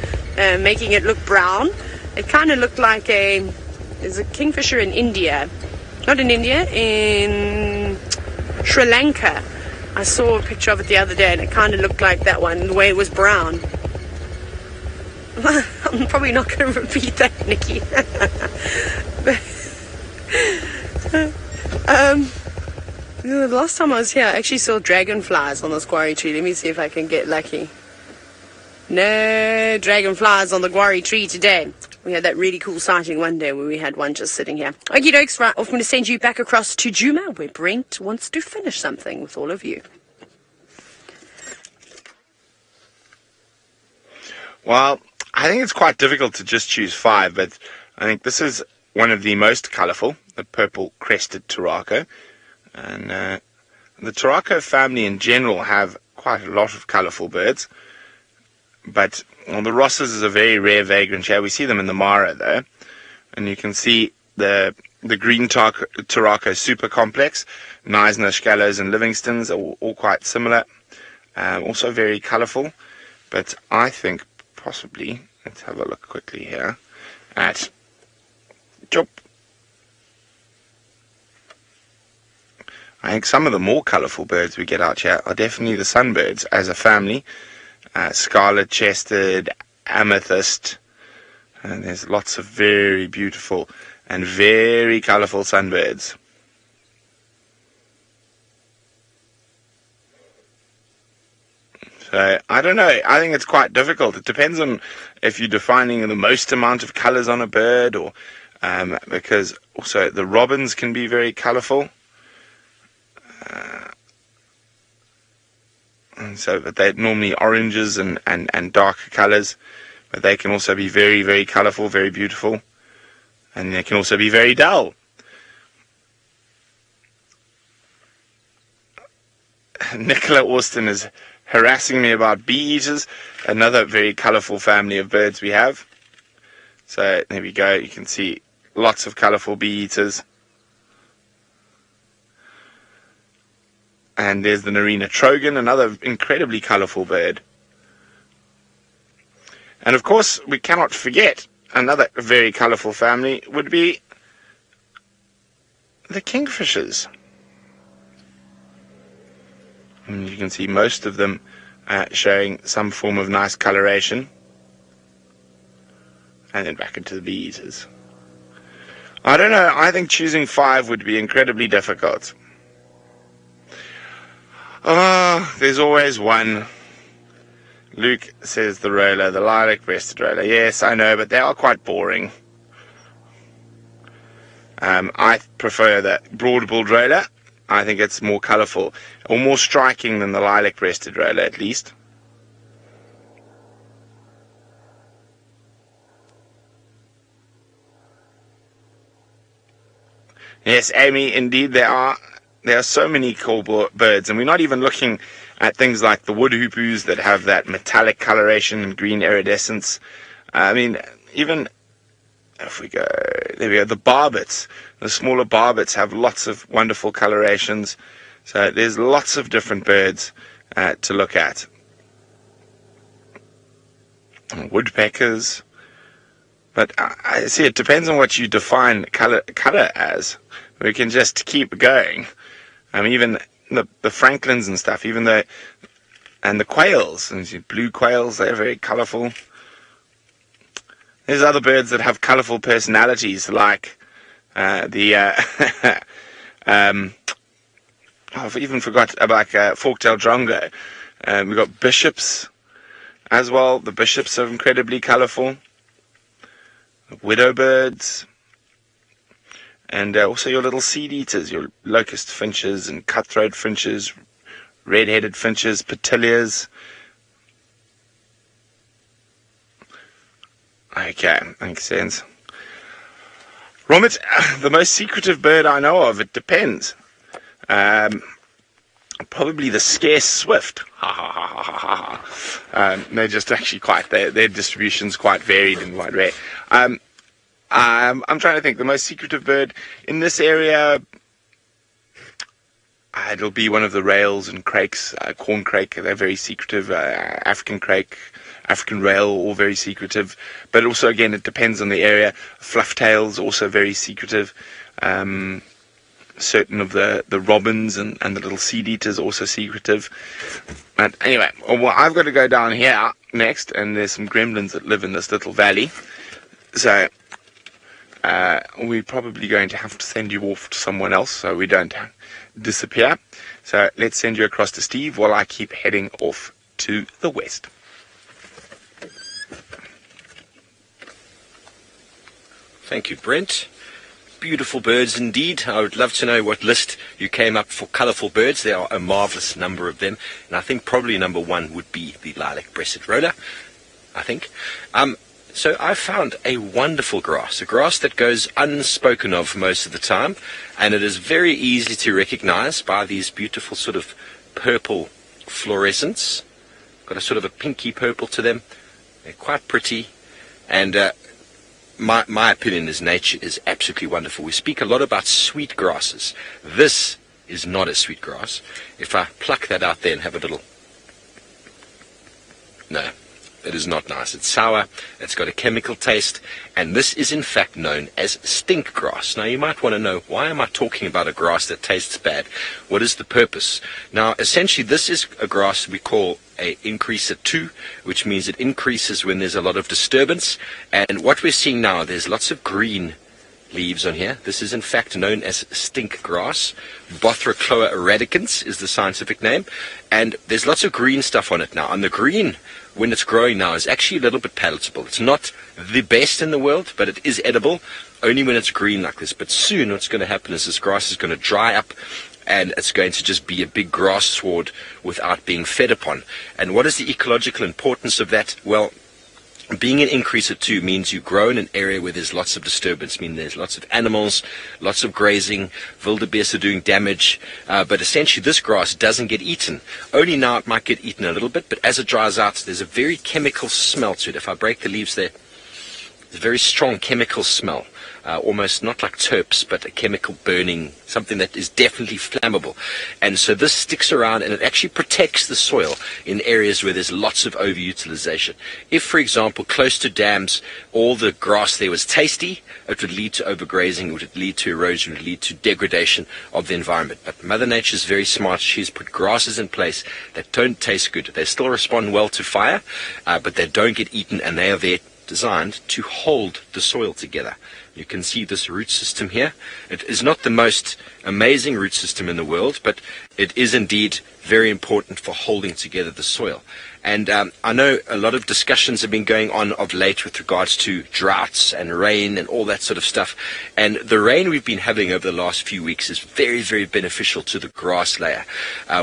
making it look brown. It kind of looked like there's a kingfisher in India. Not in India, in Sri Lanka. I saw a picture of it the other day, and it kind of looked like that one, the way it was brown. I'm probably not going to repeat that, Nikki. The last time I was here, I actually saw dragonflies on this quarry tree. Let me see if I can get lucky. No dragonflies on the quarry tree today. We had that really cool sighting one day where we had one just sitting here. Okie dokes, right, I'm going to send you back across to Djuma, where Brent wants to finish something with all of you. Well, I think it's quite difficult to just choose 5, but I think this is one of the most colourful, the purple-crested Turaco. And the Turaco family in general have quite a lot of colourful birds. But the Rosses is a very rare vagrant here. We see them in the Mara, though. And you can see the green Turaco super complex. Neisner, Scallows, and Livingstons are all quite similar. Also very colourful. But I think possibly, let's have a look quickly here at Chop. I think some of the more colourful birds we get out here are definitely the sunbirds as a family. Scarlet-chested, amethyst, and there's lots of very beautiful and very colourful sunbirds. So, I don't know, I think it's quite difficult. It depends on if you're defining the most amount of colours on a bird, or because also the robins can be very colourful. And so they're normally oranges and darker colours, but they can also be very, very colourful, very beautiful, and they can also be very dull. Nicola Austin is harassing me about bee-eaters, another very colourful family of birds we have. So there we go, you can see lots of colourful bee-eaters. And there's the Narina Trogon, another incredibly colourful bird. And of course, we cannot forget another very colourful family would be the kingfishers. And you can see most of them showing some form of nice coloration. And then back into the bee-eaters. I don't know, I think choosing 5 would be incredibly difficult. There's always one. Luke says the roller, the lilac-breasted roller. Yes, I know, but they are quite boring. I prefer the broad-billed roller. I think it's more colourful, or more striking than the lilac-breasted roller, at least. Yes, Amy, indeed they are. there are so many cool birds, and we're not even looking at things like the wood hoopoes that have that metallic coloration and green iridescence. I mean, even if we go, there we go, the barbets, the smaller barbets have lots of wonderful colorations. So there's lots of different birds to look at. Woodpeckers. But I see it depends on what you define color as. We can just keep going. I mean, even the franklins and stuff, even though, and the quails, and you see blue quails, they're very colorful. There's other birds that have colorful personalities, like I've even forgot about fork-tailed drongo. We've got bishops as well. The bishops are incredibly colorful. Widow birds, and also your little seed eaters, your locust finches and cutthroat finches, red-headed finches, petillias. Okay, makes sense. Romit, the most secretive bird I know of, it depends. Probably the scarce swift. They're just actually their distribution's quite varied and quite rare. I'm trying to think, the most secretive bird in this area, it'll be one of the rails and crakes, corn crake. They're very secretive. African crake, African rail, all very secretive. But also, again, it depends on the area. Flufftails, also very secretive. Certain of the robins and the little seed eaters, also secretive. But anyway, well, I've got to go down here next, and there's some gremlins that live in this little valley. So we're probably going to have to send you off to someone else so we don't disappear. So let's send you across to Steve while I keep heading off to the west. Thank you, Brent. Beautiful birds indeed. I would love to know what list you came up for colourful birds. There are a marvellous number of them, and I think probably number one would be the lilac-breasted roller, I think. So I found a wonderful grass, a grass that goes unspoken of most of the time, and it is very easy to recognise by these beautiful sort of purple fluorescence. Got a sort of a pinky purple to them. They're quite pretty, and my opinion is nature is absolutely wonderful. We speak a lot about sweet grasses. This is not a sweet grass. If I pluck that out there and have a little... No, it is not nice. It's sour, it's got a chemical taste, and this is in fact known as stink grass. Now you might want to know, why am I talking about a grass that tastes bad? What is the purpose? Now essentially this is a grass we call a increaser 2, which means it increases when there's a lot of disturbance. And what we're seeing now, there's lots of green leaves on here. This is in fact known as stink grass. Bothrocloa eradicans is the scientific name, and there's lots of green stuff on it now. And the green, when it's growing now, is actually a little bit palatable. It's not the best in the world, but it is edible only when it's green like this. But soon what's going to happen is this grass is going to dry up, and it's going to just be a big grass sward without being fed upon. And what is the ecological importance of that? Well, being an increaser 2 means you grow in an area where there's lots of disturbance, meaning there's lots of animals, lots of grazing, wildebeest are doing damage, but essentially this grass doesn't get eaten. Only now it might get eaten a little bit, but as it dries out, there's a very chemical smell to it. If I break the leaves there, there's a very strong chemical smell. Almost not like terps, but a chemical burning, something that is definitely flammable. And so this sticks around, and it actually protects the soil in areas where there's lots of overutilization. If, for example, close to dams, all the grass there was tasty, it would lead to overgrazing, it would lead to erosion, it would lead to degradation of the environment. But Mother Nature is very smart. She's put grasses in place that don't taste good. They still respond well to fire, but they don't get eaten, and they are there designed to hold the soil together. You can see this root system here. It is not the most amazing root system in the world, but it is indeed very important for holding together the soil. And I know a lot of discussions have been going on of late with regards to droughts and rain and all that sort of stuff. And the rain we've been having over the last few weeks is very, very beneficial to the grass layer.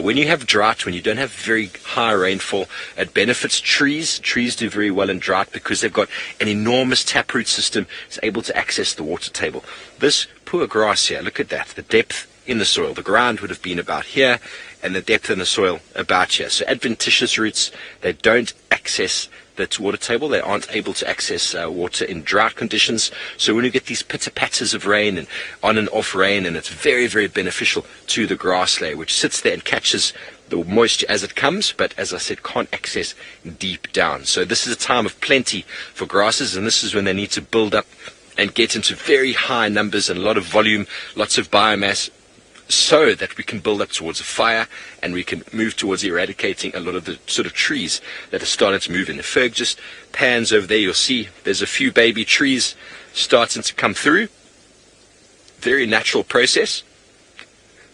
When you have drought, when you don't have very high rainfall, it benefits trees. Trees do very well in drought because they've got an enormous taproot system. It's able to access the water table. This poor grass here, look at that. The depth in the soil. The ground would have been about here, and the depth in the soil about here. So adventitious roots, they don't access the water table. They aren't able to access water in drought conditions. So when you get these pitter-patters of rain and on and off rain, and it's very, very beneficial to the grass layer, which sits there and catches the moisture as it comes, but as I said, can't access deep down. So this is a time of plenty for grasses, and this is when they need to build up and get into very high numbers and a lot of volume, lots of biomass, so that we can build up towards a fire and we can move towards eradicating a lot of the sort of trees that are starting to move in. If Ferg just pans over there, you'll see there's a few baby trees starting to come through. Very natural process,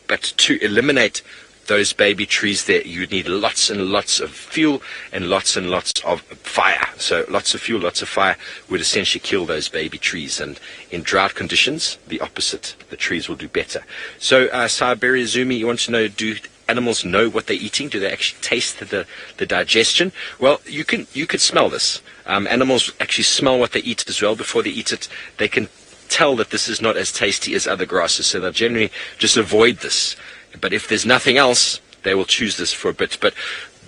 but to eliminate those baby trees there, you need lots and lots of fuel and lots of fire. So lots of fuel, lots of fire would essentially kill those baby trees. And in drought conditions, the opposite, the trees will do better. So Siberia Zumi, you want to know, do animals know what they're eating? Do they actually taste the digestion? Well, you could smell this. Animals actually smell what they eat as well. Before they eat it, they can tell that this is not as tasty as other grasses. So they'll generally just avoid this. But if there's nothing else, they will choose this for a bit. But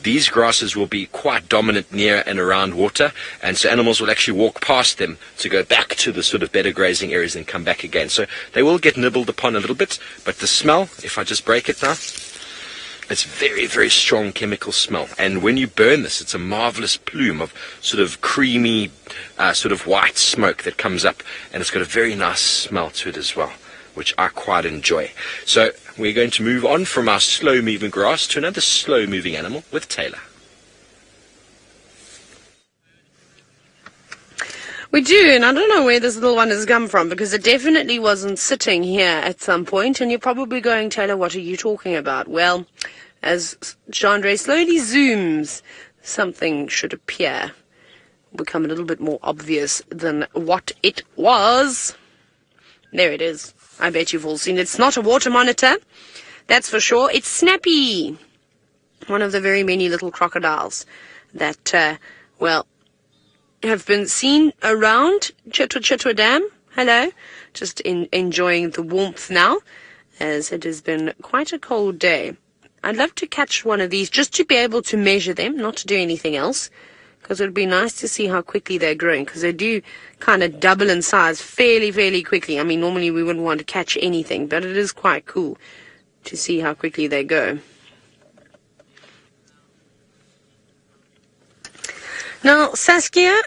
these grasses will be quite dominant near and around water, and so animals will actually walk past them to go back to the sort of better grazing areas and come back again. So they will get nibbled upon a little bit, but the smell, if I just break it now, it's very, very strong chemical smell. And when you burn this, it's a marvelous plume of sort of creamy, sort of white smoke that comes up, and it's got a very nice smell to it as well, which I quite enjoy. So we're going to move on from our slow-moving grass to another slow-moving animal with Taylor. We do, and I don't know where this little one has come from, because it definitely wasn't sitting here at some point, and you're probably going, Taylor, what are you talking about? Well, as Chandra slowly zooms, something should appear, become a little bit more obvious than what it was. There it is. I bet you've all seen it. It's not a water monitor, that's for sure. It's Snappy, one of the very many little crocodiles that, well, have been seen around Chitwa Dam. Hello. Just enjoying the warmth now, as it has been quite a cold day. I'd love to catch one of these just to be able to measure them, not to do anything else, because it would be nice to see how quickly they're growing, because they do kind of double in size fairly quickly. I mean, normally we wouldn't want to catch anything, but it is quite cool to see how quickly they go. Now, Saskia,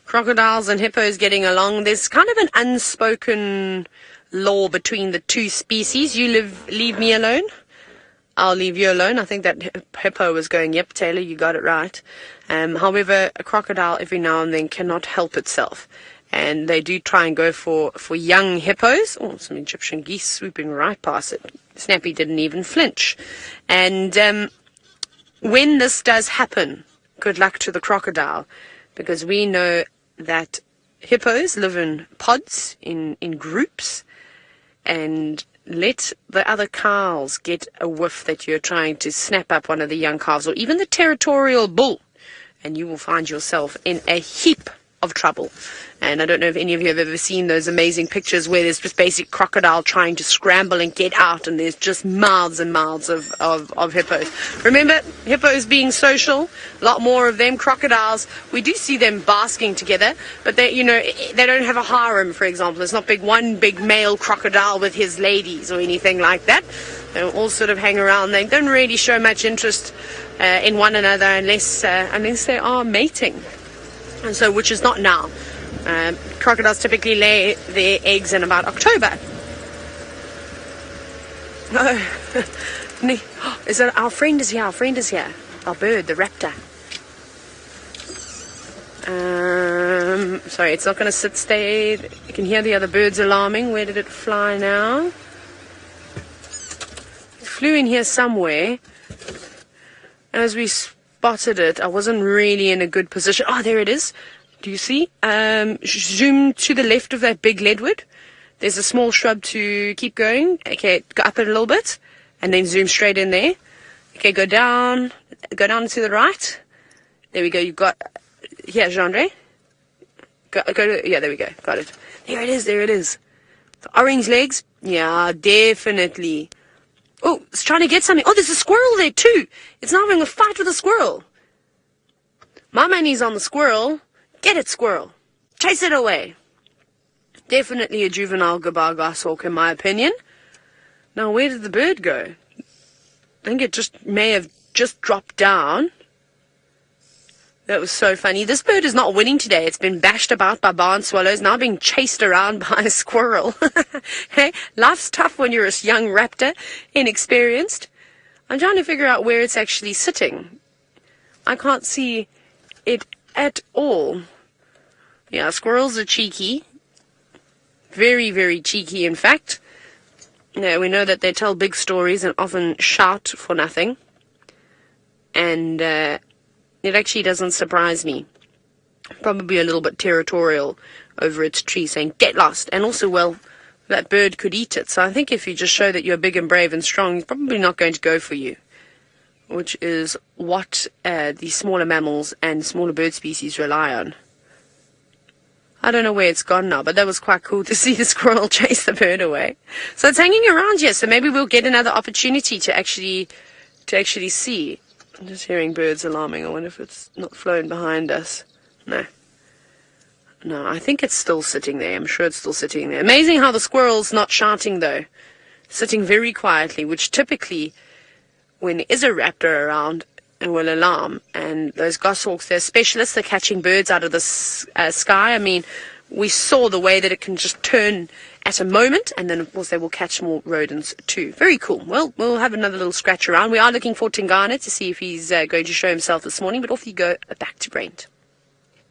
crocodiles and hippos getting along. There's kind of an unspoken law between the two species. You leave me alone, I'll leave you alone. I think that hippo was going, yep, Taylor, you got it right. However, a crocodile every now and then cannot help itself. And they do try and go for young hippos. Oh, some Egyptian geese swooping right past it. Snappy didn't even flinch. And when this does happen, good luck to the crocodile, because we know that hippos live in pods, in groups, and let the other cows get a whiff that you're trying to snap up one of the young calves, or even the territorial bull, and you will find yourself in a heap of trouble. And I don't know if any of you have ever seen those amazing pictures where there's just basic crocodile trying to scramble and get out, and there's just mouths and mouths of hippos. Remember, hippos being social, a lot more of them. Crocodiles, we do see them basking together, but they don't have a harem, for example. There's not one big male crocodile with his ladies or anything like that. They all sort of hang around. They don't really show much interest in one another unless they are mating, and so which is not now. Crocodiles typically lay their eggs in about October. Oh, is it our friend is here? Our friend is here. Our bird, the raptor. Sorry, it's not going to stay. You can hear the other birds alarming. Where did it fly now? It flew in here somewhere. As we spotted it, I wasn't really in a good position. Oh, there it is. Do you see? Zoom to the left of that big leadwood. There's a small shrub to keep going. Okay, go up it a little bit, and then zoom straight in there. Okay, go down to the right. There we go. You've got here, Jean-Andre. Go to, yeah, there we go. Got it. There it is. The orange legs? Yeah, definitely. Oh, it's trying to get something. Oh, there's a squirrel there too. It's now having a fight with a squirrel. My money's on the squirrel. Get it, squirrel. Chase it away. Definitely a juvenile gabar goshawk in my opinion. Now, where did the bird go? I think it may have just dropped down. That was so funny. This bird is not winning today. It's been bashed about by barn swallows, now being chased around by a squirrel. Hey, life's tough when you're a young raptor, inexperienced. I'm trying to figure out where it's actually sitting. I can't see it at all. Yeah, squirrels are cheeky. Very, very cheeky, in fact. Yeah, we know that they tell big stories and often shout for nothing. And it actually doesn't surprise me. Probably a little bit territorial over its tree, saying, get lost. And also, well, that bird could eat it. So I think if you just show that you're big and brave and strong, it's probably not going to go for you. Which is what the smaller mammals and smaller bird species rely on. I don't know where it's gone now, but that was quite cool to see the squirrel chase the bird away. So it's hanging around here, so maybe we'll get another opportunity to actually see. I'm just hearing birds alarming. I wonder if it's not flown behind us. No, I think it's still sitting there. I'm sure it's still sitting there. Amazing how the squirrel's not shouting, though. Sitting very quietly, which typically, when there is a raptor around, it will alarm. And those goshawks, they're specialists. They're catching birds out of the sky. I mean, we saw the way that it can just turn at a moment, and then of course they will catch more rodents too. Very cool. Well, we'll have another little scratch around. We are looking for Tingana to see if he's going to show himself this morning, but off you go, back to Brent.